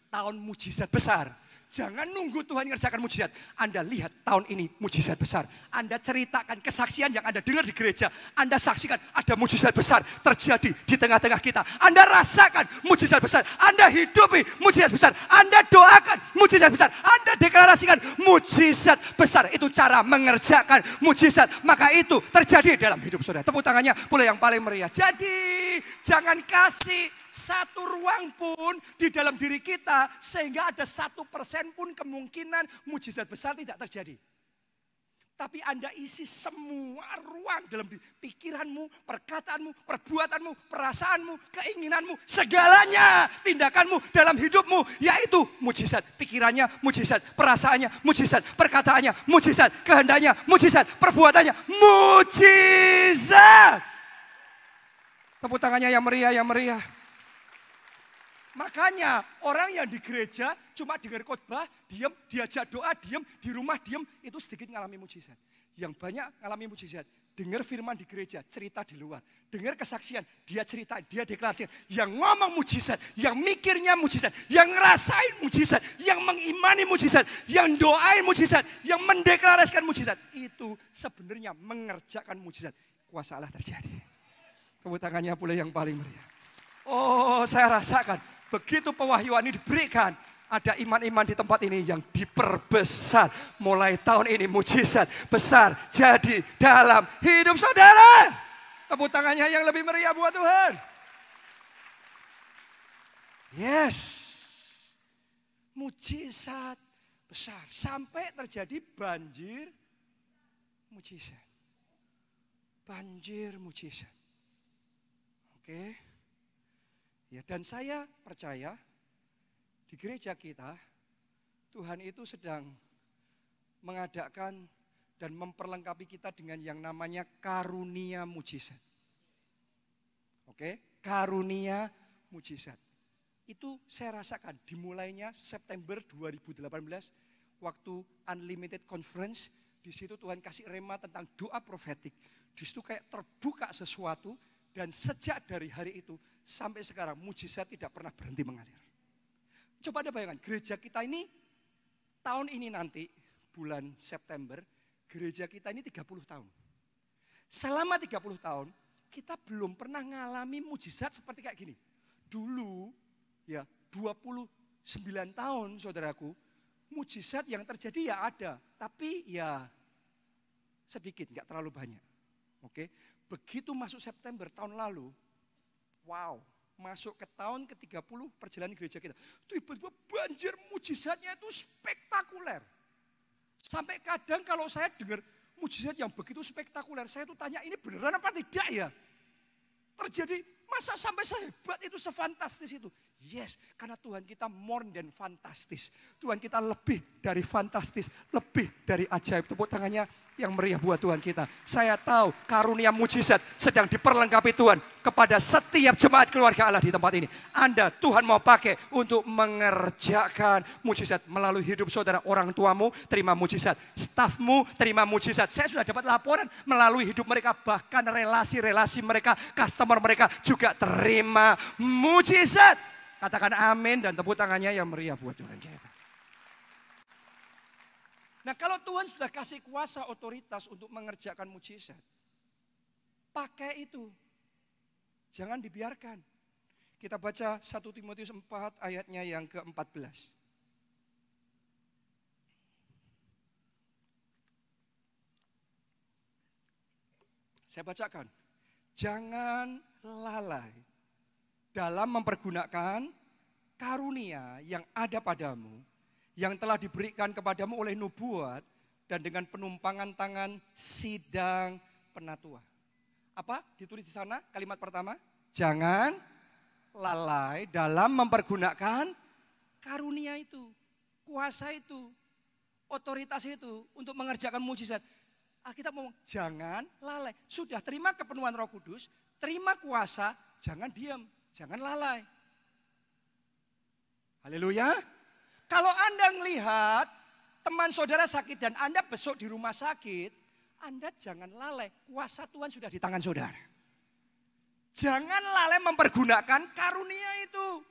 tahun mujizat besar. Jangan nunggu Tuhan ngerjakan mujizat. Anda lihat tahun ini mujizat besar. Anda ceritakan kesaksian yang Anda dengar di gereja. Anda saksikan ada mujizat besar terjadi di tengah-tengah kita. Anda rasakan mujizat besar. Anda hidupi mujizat besar. Anda doakan mujizat besar. Anda deklarasikan mujizat besar. Itu cara mengerjakan mujizat. Maka itu terjadi dalam hidup saudara. Tepuk tangannya pula yang paling meriah. Jadi jangan kasih satu ruang pun di dalam diri kita sehingga ada 1% pun kemungkinan mujizat besar tidak terjadi. Tapi Anda isi semua ruang dalam pikiranmu, perkataanmu, perbuatanmu, perasaanmu, keinginanmu, segalanya, tindakanmu dalam hidupmu, yaitu mujizat. Pikirannya mujizat, perasaannya mujizat, perkataannya mujizat, kehendaknya mujizat, perbuatannya mujizat. Tepuk tangannya yang meriah, yang meriah. Makanya orang yang di gereja cuma dengar khotbah, diam, diajak doa, diam, di rumah diam, itu sedikit ngalami mujizat. Yang banyak ngalami mujizat, dengar firman di gereja, cerita di luar. Dengar kesaksian, dia cerita, dia deklarasi. Yang ngomong mujizat, yang mikirnya mujizat, yang ngerasain mujizat, yang mengimani mujizat, yang doain mujizat, yang mendeklarasikan mujizat. Itu sebenarnya mengerjakan mujizat. Kuasa Allah terjadi. Tepuk tangannya pula yang paling meriah. Oh, saya rasakan. Begitu pewahyuan ini diberikan, ada iman-iman di tempat ini yang diperbesar. Mulai tahun ini mujizat besar jadi dalam hidup saudara. Tepuk tangannya yang lebih meriah buat Tuhan. Yes. Mujizat besar. Sampai terjadi banjir mujizat. Banjir mujizat. Oke. Ya, dan saya percaya di gereja kita Tuhan itu sedang mengadakan dan memperlengkapi kita dengan yang namanya karunia mujizat. Oke, karunia mujizat. Itu saya rasakan dimulainya September 2018 waktu Unlimited Conference. Di situ Tuhan kasih rema tentang doa profetik. Di situ kayak terbuka sesuatu. Dan sejak dari hari itu sampai sekarang mujizat tidak pernah berhenti mengalir. Coba ada bayangkan, gereja kita ini tahun ini nanti bulan September, gereja kita ini 30 tahun. Selama 30 tahun kita belum pernah mengalami mujizat seperti kayak gini. Dulu ya 29 tahun saudaraku, mujizat yang terjadi ya ada, tapi ya sedikit, enggak terlalu banyak. Oke. Begitu masuk September tahun lalu, wow, masuk ke tahun ke-30 perjalanan gereja kita. Tiba-tiba banjir mujizatnya itu spektakuler. Sampai kadang kalau saya dengar mujizat yang begitu spektakuler, saya tuh tanya ini beneran apa tidak ya? Terjadi, masa sampai sehebat itu, sefantastis itu? Yes, karena Tuhan kita more than fantastis. Tuhan kita lebih dari fantastis, lebih dari ajaib. Tepuk tangannya yang meriah buat Tuhan kita. Saya tahu karunia mujizat sedang diperlengkapi Tuhan kepada setiap jemaat keluarga Allah di tempat ini. Anda Tuhan mau pakai untuk mengerjakan mujizat melalui hidup saudara. Orang tuamu terima mujizat, stafmu terima mujizat. Saya sudah dapat laporan melalui hidup mereka, bahkan relasi-relasi mereka, customer mereka juga terima mujizat. Katakan amin dan tepuk tangannya yang meriah buat Tuhan kita. Nah, kalau Tuhan sudah kasih kuasa otoritas untuk mengerjakan mujizat, pakai itu. Jangan dibiarkan. Kita baca 1 Timotius 4 ayatnya yang ke-14. Saya bacakan. Jangan lalai dalam mempergunakan karunia yang ada padamu, yang telah diberikan kepadamu oleh nubuat dan dengan penumpangan tangan sidang penatua. Apa ditulis di sana kalimat pertama? Jangan lalai dalam mempergunakan karunia itu, kuasa itu, otoritas itu untuk mengerjakan mujizat. Alkitab ngomong jangan lalai. Sudah terima kepenuhan Roh Kudus, terima kuasa, jangan diam, jangan lalai. Haleluya. Kalau Anda melihat teman saudara sakit dan Anda besok di rumah sakit, Anda jangan lalai, kuasa Tuhan sudah di tangan saudara. Jangan lalai mempergunakan karunia itu.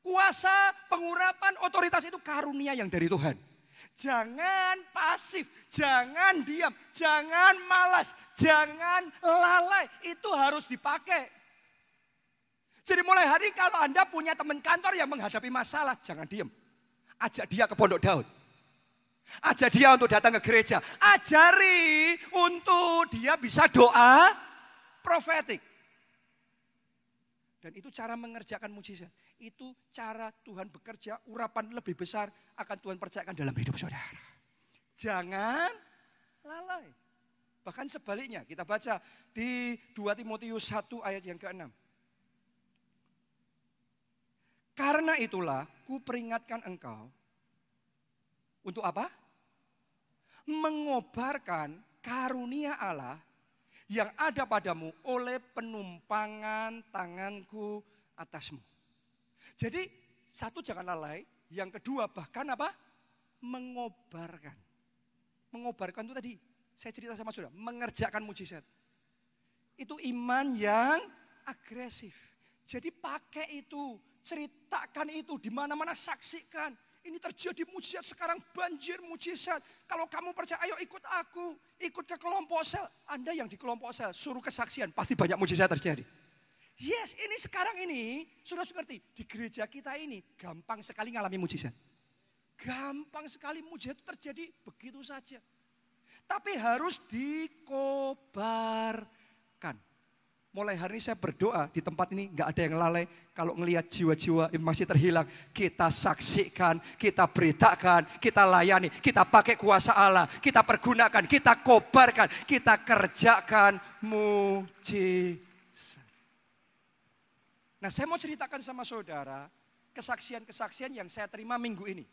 Kuasa, pengurapan, otoritas itu karunia yang dari Tuhan. Jangan pasif, jangan diam, jangan malas, jangan lalai. Itu harus dipakai. Jadi mulai hari kalau Anda punya teman kantor yang menghadapi masalah, jangan diam. Ajak dia ke Pondok Daud. Ajak dia untuk datang ke gereja. Ajari untuk dia bisa doa profetik. Dan itu cara mengerjakan mujizat. Itu cara Tuhan bekerja, urapan lebih besar akan Tuhan percayakan dalam hidup saudara. Jangan lalai. Bahkan sebaliknya, kita baca di 2 Timotius 1 ayat yang ke-6. Karena itulah kuperingatkan engkau. Untuk apa? Mengobarkan karunia Allah yang ada padamu oleh penumpangan tanganku atasmu. Jadi satu jangan lalai, yang kedua bahkan apa? Mengobarkan. Mengobarkan itu tadi, saya cerita sama saudara, mengerjakan mujizat. Itu iman yang agresif. Jadi pakai itu, ceritakan itu, di mana-mana saksikan. Ini terjadi mujizat sekarang, banjir mujizat. Kalau kamu percaya, ayo ikut aku. Ikut ke kelompok sel. Anda yang di kelompok sel, suruh kesaksian. Pasti banyak mujizat terjadi. Yes, ini sekarang ini, sudah ngerti. Di gereja kita ini, gampang sekali ngalami mujizat. Gampang sekali mujizat itu terjadi begitu saja. Tapi harus dikobarkan. Mulai hari ini saya berdoa di tempat ini gak ada yang lalai. Kalau ngelihat jiwa-jiwa yang masih terhilang, kita saksikan, kita beritakan, kita layani, kita pakai kuasa Allah, kita pergunakan, kita kobarkan, kita kerjakan mujizat. Nah, saya mau ceritakan sama saudara kesaksian-kesaksian yang saya terima minggu ini.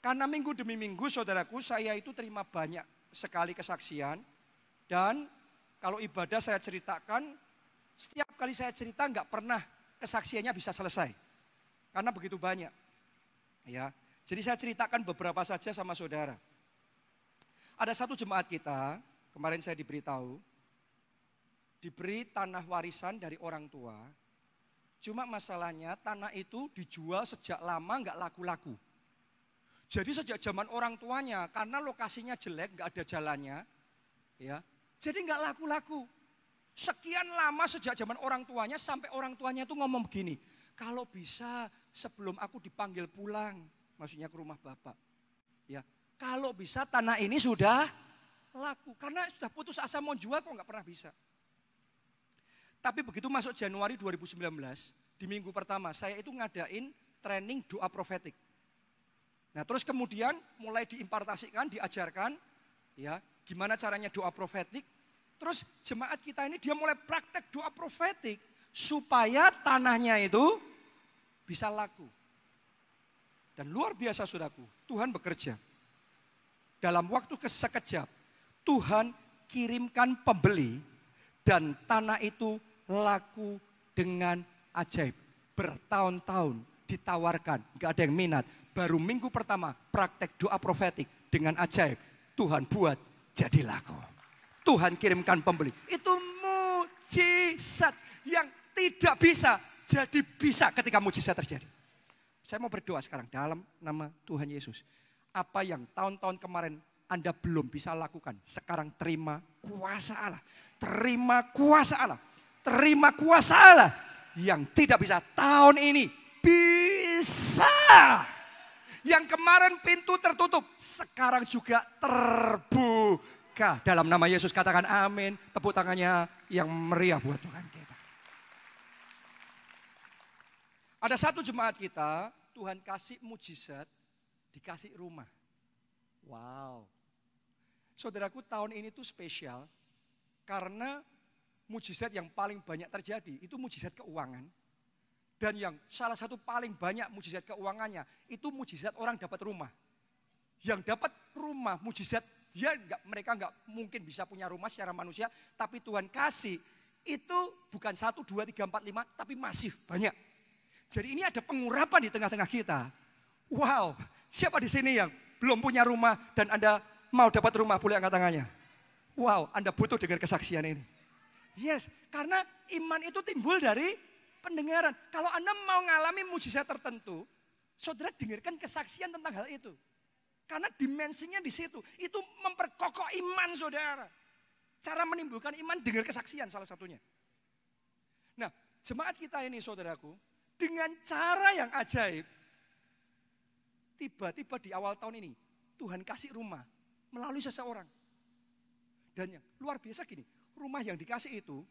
Karena minggu demi minggu saudaraku, saya itu terima banyak sekali kesaksian. Dan kalau ibadah saya ceritakan, setiap kali saya cerita nggak pernah kesaksiannya bisa selesai. Karena begitu banyak. Ya, jadi saya ceritakan beberapa saja sama saudara. Ada satu jemaat kita, kemarin saya diberitahu, diberi tanah warisan dari orang tua. Cuma masalahnya tanah itu dijual sejak lama nggak laku-laku. Jadi sejak zaman orang tuanya, karena lokasinya jelek, nggak ada jalannya, ya. Jadi nggak laku-laku. Sekian lama sejak zaman orang tuanya sampai orang tuanya itu ngomong begini. Kalau bisa sebelum aku dipanggil pulang, maksudnya ke rumah bapak. Ya, kalau bisa tanah ini sudah laku. Karena sudah putus asa mau jual kok nggak pernah bisa. Tapi begitu masuk Januari 2019, di minggu pertama saya itu ngadain training doa profetik. Nah terus kemudian mulai diimpartasikan, diajarkan ya. Gimana caranya doa profetik. Terus jemaat kita ini dia mulai praktek doa profetik. Supaya tanahnya itu bisa laku. Dan luar biasa saudaraku, Tuhan bekerja. Dalam waktu sekejap, Tuhan kirimkan pembeli. Dan tanah itu laku dengan ajaib. Bertahun-tahun ditawarkan, gak ada yang minat. Baru minggu pertama praktek doa profetik dengan ajaib. Tuhan buat jadi laku. Tuhan kirimkan pembeli. Itu mujizat yang tidak bisa jadi bisa ketika mujizat terjadi. Saya mau berdoa sekarang dalam nama Tuhan Yesus. Apa yang tahun-tahun kemarin Anda belum bisa lakukan, sekarang terima kuasa Allah. Terima kuasa Allah. Terima kuasa Allah yang tidak bisa tahun ini bisa. Yang kemarin pintu tertutup, sekarang juga terbuka. Dalam nama Yesus katakan amin. Tepuk tangannya yang meriah buat Tuhan kita. Ada satu jemaat kita, Tuhan kasih mujizat, dikasih rumah. Wow. Saudaraku, tahun ini tuh spesial. Karena mujizat yang paling banyak terjadi, itu mujizat keuangan. Dan yang salah satu paling banyak mujizat keuangannya, itu mujizat orang dapat rumah. Yang dapat rumah, mujizat, mereka nggak mungkin bisa punya rumah secara manusia, tapi Tuhan kasih, itu bukan 1, 2, 3, 4, 5, tapi masif, banyak. Jadi ini ada pengurapan di tengah-tengah kita. Wow, siapa di sini yang belum punya rumah dan Anda mau dapat rumah, boleh angkat tangannya. Wow, Anda butuh dengar kesaksian ini. Yes, karena iman itu timbul dari pendengaran. Kalau Anda mau ngalami mujizat tertentu, saudara dengarkan kesaksian tentang hal itu. Karena dimensinya di situ. Itu memperkokoh iman saudara. Cara menimbulkan iman dengar kesaksian salah satunya. Nah, jemaat kita ini saudaraku, dengan cara yang ajaib, tiba-tiba di awal tahun ini, Tuhan kasih rumah melalui seseorang. Dan yang luar biasa gini, rumah yang dikasih itu,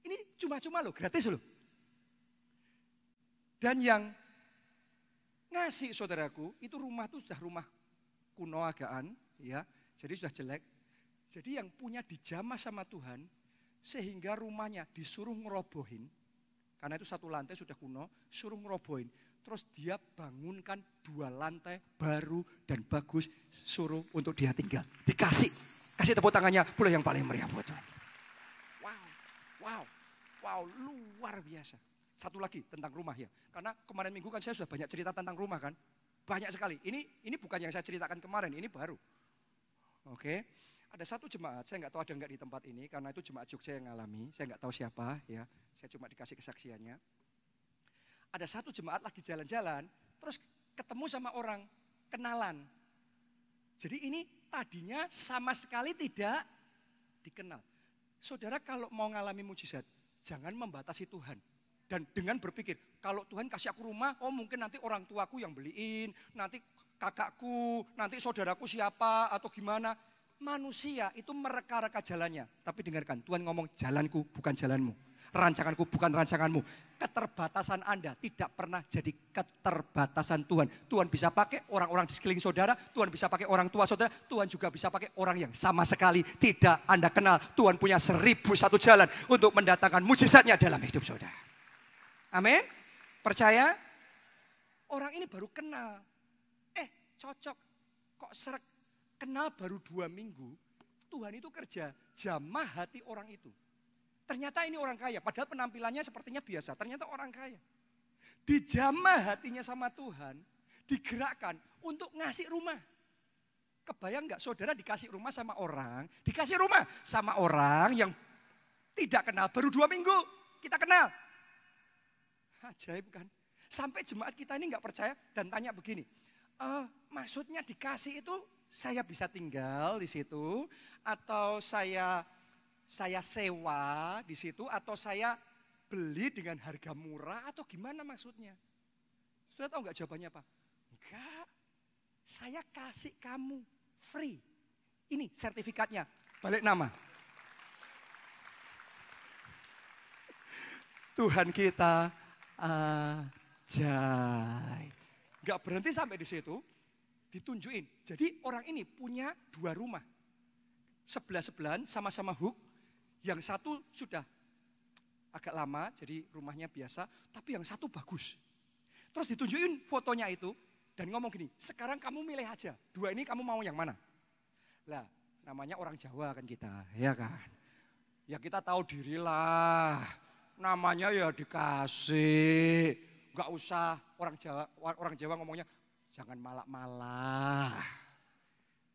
ini cuma-cuma loh, gratis loh. Dan yang ngasih saudaraku, itu rumah itu sudah rumah kuno agaan, ya, jadi sudah jelek. Jadi yang punya dijamah sama Tuhan, sehingga rumahnya disuruh ngerobohin, karena itu satu lantai sudah kuno, suruh ngerobohin. Terus dia bangunkan 2 lantai baru dan bagus, suruh untuk dia tinggal. Dikasih. Kasih tepuk tangannya, boleh yang paling meriah buat Tuhan. Wow, luar biasa. Satu lagi tentang rumah ya. Karena kemarin minggu kan saya sudah banyak cerita tentang rumah kan. Banyak sekali. Ini bukan yang saya ceritakan kemarin, ini baru. Oke. Ada satu jemaat, saya nggak tahu ada nggak di tempat ini, karena itu jemaat Jogja yang ngalami. Saya nggak tahu siapa ya. Saya cuma dikasih kesaksiannya. Ada satu jemaat lagi jalan-jalan, terus ketemu sama orang, kenalan. Jadi ini tadinya sama sekali tidak dikenal. Saudara kalau mau ngalami mujizat, jangan membatasi Tuhan. Dan dengan berpikir, kalau Tuhan kasih aku rumah, oh mungkin nanti orang tuaku yang beliin, nanti kakakku, nanti saudaraku siapa atau gimana. Manusia itu mereka-reka jalannya. Tapi dengarkan, Tuhan ngomong jalanku bukan jalanmu. Rancanganku bukan rancanganmu. Keterbatasan Anda tidak pernah jadi keterbatasan Tuhan. Tuhan bisa pakai orang-orang di sekeliling saudara. Tuhan bisa pakai orang tua saudara. Tuhan juga bisa pakai orang yang sama sekali tidak Anda kenal. Tuhan punya 1001 jalan untuk mendatangkan mujizatnya dalam hidup saudara. Amin. Percaya? Orang ini baru kenal. Cocok. Kok seret kenal baru 2 minggu. Tuhan itu kerja jamah hati orang itu. Ternyata ini orang kaya, padahal penampilannya sepertinya biasa, ternyata orang kaya. Dijamah hatinya sama Tuhan, digerakkan untuk ngasih rumah. Kebayang nggak saudara dikasih rumah sama orang, yang tidak kenal, baru 2 minggu kita kenal. Ajaib kan? Sampai jemaat kita ini nggak percaya dan tanya begini, maksudnya dikasih itu saya bisa tinggal di situ atau saya sewa di situ atau saya beli dengan harga murah atau gimana maksudnya? Sudah tahu nggak jawabannya apa? Enggak, saya kasih kamu free. Ini sertifikatnya, balik nama. Tuhan kita ajaib. Enggak berhenti sampai di situ, ditunjukin. Jadi orang ini punya 2 rumah. Sebelah-sebelahan sama-sama hook. Yang satu sudah agak lama, jadi rumahnya biasa, tapi yang satu bagus. Terus ditunjukin fotonya itu, dan ngomong gini, sekarang kamu milih aja, 2 ini kamu mau yang mana? Lah, namanya orang Jawa kan kita, ya kan? Ya kita tahu dirilah, namanya ya dikasih, gak usah orang Jawa ngomongnya, jangan malak-malak.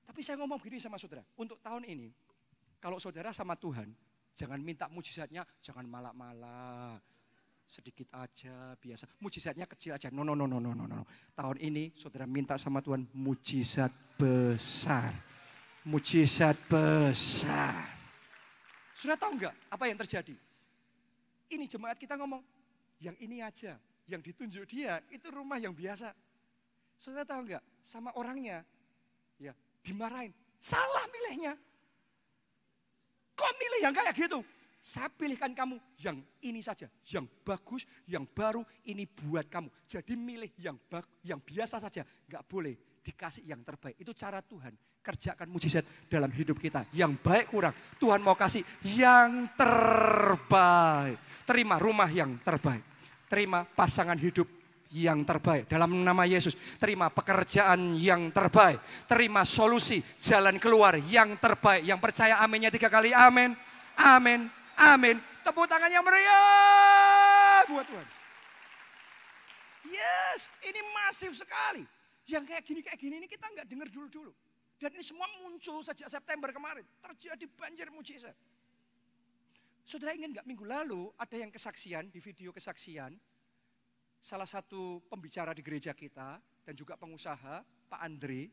Tapi saya ngomong begini sama saudara, untuk tahun ini, kalau saudara sama Tuhan, jangan minta mujizatnya, jangan malak-malak. Sedikit aja, biasa. Mujizatnya kecil aja. No. Tahun ini saudara minta sama Tuhan mujizat besar. Mujizat besar. Sudah tahu enggak apa yang terjadi? Ini jemaat kita ngomong, yang ini aja. Yang ditunjuk dia, itu rumah yang biasa. Saudara tahu enggak? Sama orangnya, ya dimarahin. Salah milihnya. Kok milih yang kayak gitu? Saya pilihkan kamu yang ini saja. Yang bagus, yang baru, ini buat kamu. Jadi milih yang biasa saja. Gak boleh dikasih yang terbaik. Itu cara Tuhan kerjakan mujizat dalam hidup kita. Yang baik kurang. Tuhan mau kasih yang terbaik. Terima rumah yang terbaik. Terima pasangan hidup yang terbaik. Dalam nama Yesus, terima pekerjaan yang terbaik. Terima solusi, jalan keluar yang terbaik. Yang percaya aminnya 3 kali, amin, amin, amin. Tepuk tangannya meriah buat Tuhan. Yes, ini masif sekali. Yang kayak gini ini kita nggak dengar dulu-dulu. Dan ini semua muncul sejak September kemarin. Terjadi banjir mujizat. Saudara ingin nggak minggu lalu ada yang kesaksian, di video kesaksian. Salah satu pembicara di gereja kita dan juga pengusaha, Pak Andre.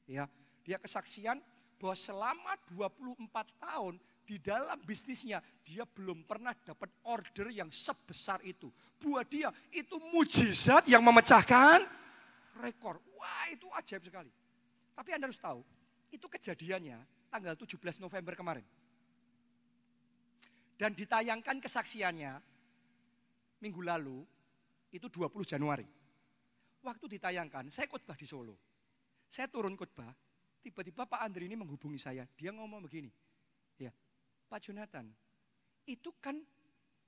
Ya, dia kesaksian bahwa selama 24 tahun di dalam bisnisnya, dia belum pernah dapat order yang sebesar itu. Buat dia, itu mujizat yang memecahkan rekor. Wah, itu ajaib sekali. Tapi Anda harus tahu, itu kejadiannya tanggal 17 November kemarin. Dan ditayangkan kesaksiannya minggu lalu, itu 20 Januari. Waktu ditayangkan, saya khotbah di Solo. Saya turun khotbah, tiba-tiba Pak Andri ini menghubungi saya. Dia ngomong begini, ya Pak Jonathan, itu kan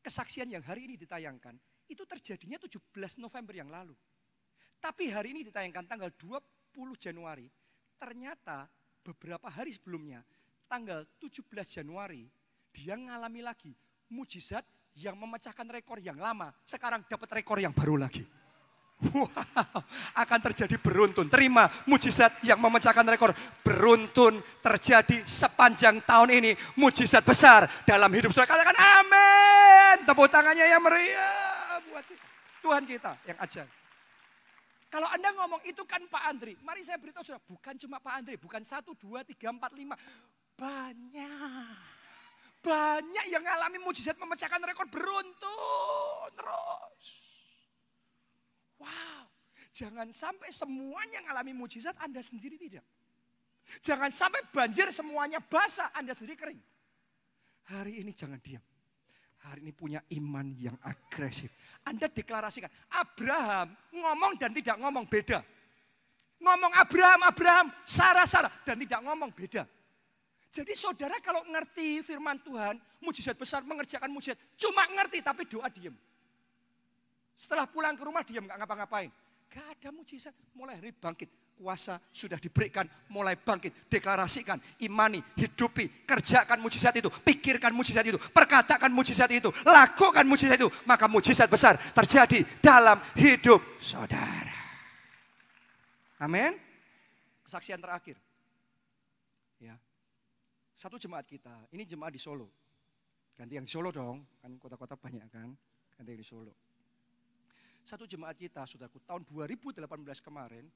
kesaksian yang hari ini ditayangkan, itu terjadinya 17 November yang lalu. Tapi hari ini ditayangkan tanggal 20 Januari. Ternyata beberapa hari sebelumnya, tanggal 17 Januari, dia ngalami lagi mujizat yang memecahkan rekor yang lama. Sekarang dapat rekor yang baru lagi. Wow, akan terjadi beruntun. Terima mujizat yang memecahkan rekor. Beruntun terjadi sepanjang tahun ini. Mujizat besar dalam hidup saudara. Katakan amin. Tepuk tangannya yang meriah buat Tuhan kita yang ajaib. Kalau Anda ngomong itu kan Pak Andri, mari saya beritahu saudara, bukan cuma Pak Andri, bukan 1, 2, 3, 4, 5. Banyak yang mengalami mujizat memecahkan rekor beruntun terus. Wow, jangan sampai semuanya mengalami mujizat, Anda sendiri tidak. Jangan sampai banjir semuanya basah, Anda sendiri kering. Hari ini jangan diam. Hari ini punya iman yang agresif. Anda deklarasikan. Abraham ngomong dan tidak ngomong beda. Ngomong Abraham, Sarah, dan tidak ngomong beda. Jadi saudara kalau ngerti firman Tuhan, mujizat besar mengerjakan mujizat. Cuma ngerti tapi doa diam. Setelah pulang ke rumah diam, gak ngapa-ngapain. Gak ada mujizat, mulai hari bangkit. Kuasa sudah diberikan, mulai bangkit. Deklarasikan, imani, hidupi, kerjakan mujizat itu. Pikirkan mujizat itu, perkatakan mujizat itu. Lakukan mujizat itu. Maka mujizat besar terjadi dalam hidup saudara. Amin. Kesaksian terakhir. Ya. Satu jemaat kita, ini jemaat di Solo. Ganti yang di Solo dong, kan kota-kota banyak kan. Ganti yang di Solo. Satu jemaat kita, saudaraku, tahun 2018 kemarin,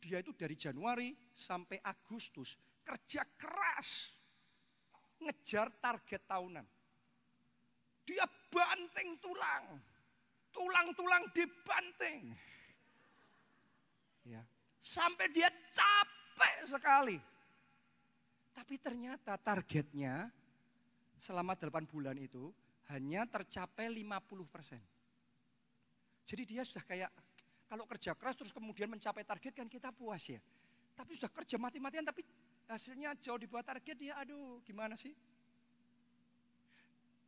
dia itu dari Januari sampai Agustus kerja keras, ngejar target tahunan. Dia banting tulang dibanting. Ya, sampai dia capek sekali. Tapi ternyata targetnya selama 8 bulan itu hanya tercapai 50%. Jadi dia sudah kayak, kalau kerja keras terus kemudian mencapai target kan kita puas ya. Tapi sudah kerja mati-matian tapi hasilnya jauh di bawah target dia, aduh gimana sih.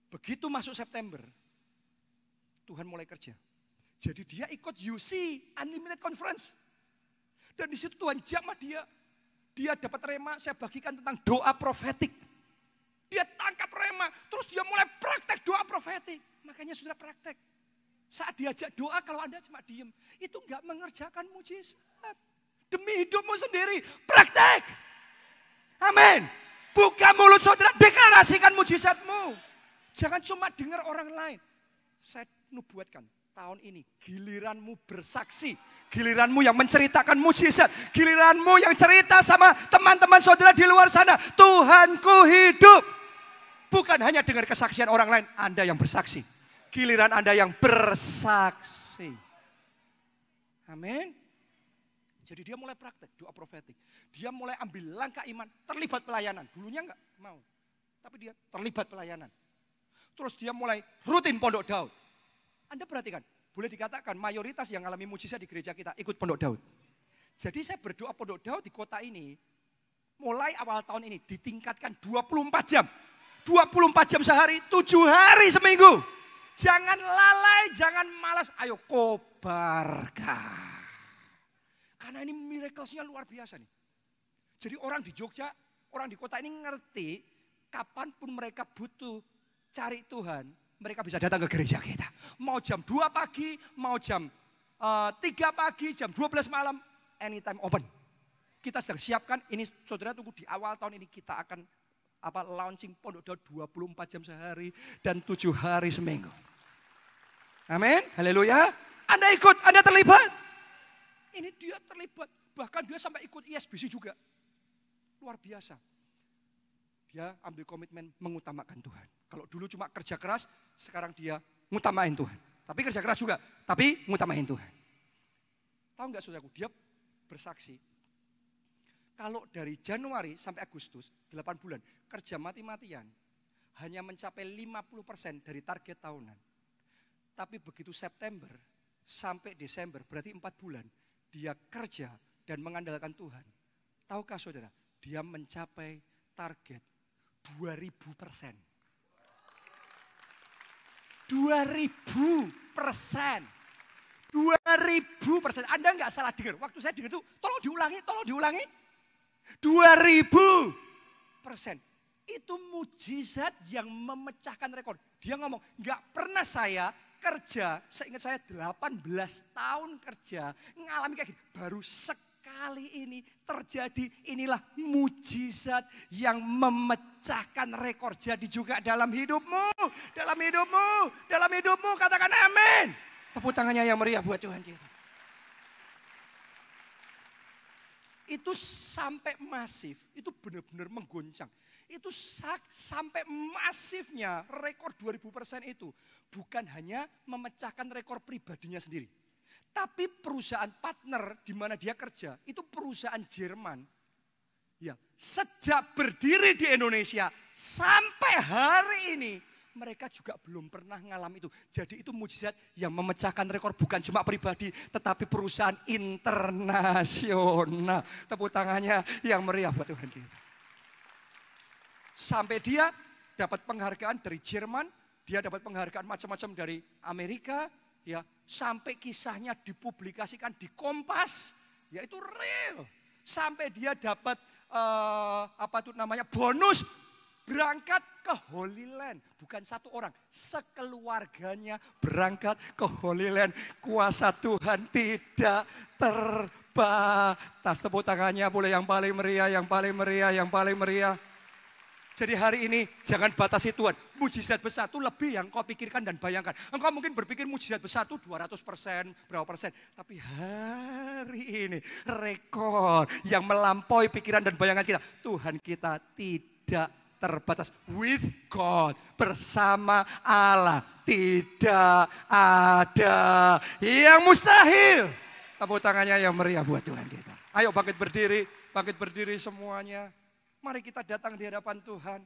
Begitu masuk September, Tuhan mulai kerja. Jadi dia ikut UC, Unlimited Conference. Dan di situ Tuhan jamah dia. Dia dapat rema, saya bagikan tentang doa profetik. Dia tangkap rema, terus dia mulai praktek doa profetik. Makanya sudah praktek. Saat diajak doa kalau Anda cuma diem, itu enggak mengerjakan mujizat. Demi hidupmu sendiri, praktek. Amin. Buka mulut saudara, deklarasikan mujizatmu. Jangan cuma dengar orang lain. Saya nubuatkan, tahun ini giliranmu bersaksi. Giliranmu yang menceritakan mujizat. Giliranmu yang cerita sama teman-teman saudara di luar sana. Tuhanku hidup. Bukan hanya dengar kesaksian orang lain, Anda yang bersaksi. Giliran Anda yang bersaksi. Amin. Jadi dia mulai praktek doa profetik. Dia mulai ambil langkah iman, terlibat pelayanan. Dulunya enggak mau, tapi dia terlibat pelayanan. Terus dia mulai rutin pondok Daud. Anda perhatikan, boleh dikatakan mayoritas yang alami mujizat di gereja kita ikut pondok Daud. Jadi saya berdoa pondok Daud di kota ini, mulai awal tahun ini ditingkatkan 24 jam. 24 jam sehari, 7 hari seminggu. Jangan lalai, jangan malas, ayo kobarkan. Karena ini miracle-nya luar biasa nih. Jadi orang di Jogja, orang di kota ini ngerti kapanpun mereka butuh cari Tuhan, mereka bisa datang ke gereja kita. Mau jam 2 pagi, mau jam 3 pagi, jam 12 malam, anytime open. kita sedang siapkan, ini saudara tunggu di awal tahun ini kita akan launching pondok daud 24 jam sehari dan 7 hari seminggu. Amin, haleluya. Anda ikut, Anda terlibat. Ini dia terlibat, bahkan dia sampai ikut ISBC juga. Luar biasa. Dia ambil komitmen mengutamakan Tuhan. Kalau dulu cuma kerja keras, sekarang dia ngutamain Tuhan. Tapi kerja keras juga, tapi ngutamain Tuhan. Tahu nggak saudaraku, dia bersaksi. Kalau dari Januari sampai Agustus, 8 bulan, kerja mati-matian, hanya mencapai 50% dari target tahunan. Tapi begitu September sampai Desember, berarti 4 bulan, dia kerja dan mengandalkan Tuhan. Tahukah saudara, dia mencapai target 2000%. 2000%. 2000%. Anda nggak salah dengar. Waktu saya dengar itu, tolong diulangi. 2000%. Itu mujizat yang memecahkan rekor. Dia ngomong, nggak pernah saya kerja, seingat saya 18 tahun kerja, ngalami kayak gini. Baru sekali ini terjadi, inilah mujizat yang memecahkan rekor. Jadi juga dalam hidupmu, katakan amin. Tepuk tangannya yang meriah buat Tuhan kita. Itu sampai masif, itu benar-benar menggoncang. Itu sampai masifnya rekor 2000% itu. Bukan hanya memecahkan rekor pribadinya sendiri. Tapi perusahaan partner di mana dia kerja, itu perusahaan Jerman. Ya, sejak berdiri di Indonesia sampai hari ini, mereka juga belum pernah ngalami itu. Jadi itu mujizat yang memecahkan rekor bukan cuma pribadi, tetapi perusahaan internasional. Tepuk tangannya yang meriah buat Tuhan kita. Sampai dia dapat penghargaan dari Jerman, dia dapat penghargaan macam-macam dari Amerika, ya, sampai kisahnya dipublikasikan di Kompas, ya itu real. Sampai dia dapat bonus berangkat ke Holy Land. Bukan satu orang, sekeluarganya berangkat ke Holy Land. Kuasa Tuhan tidak terbatas. Tepuk tangannya boleh yang paling meriah, yang paling meriah, yang paling meriah. Jadi hari ini jangan batasi Tuhan. Mujizat besar itu lebih yang kau pikirkan dan bayangkan. Engkau mungkin berpikir mujizat besar itu 200%, berapa persen. Tapi hari ini rekor yang melampaui pikiran dan bayangan kita. Tuhan kita tidak terbatas. With God, bersama Allah. Tidak ada yang mustahil. Tepuk tangannya yang meriah buat Tuhan kita. Ayo bangkit berdiri semuanya. Mari kita datang di hadapan Tuhan.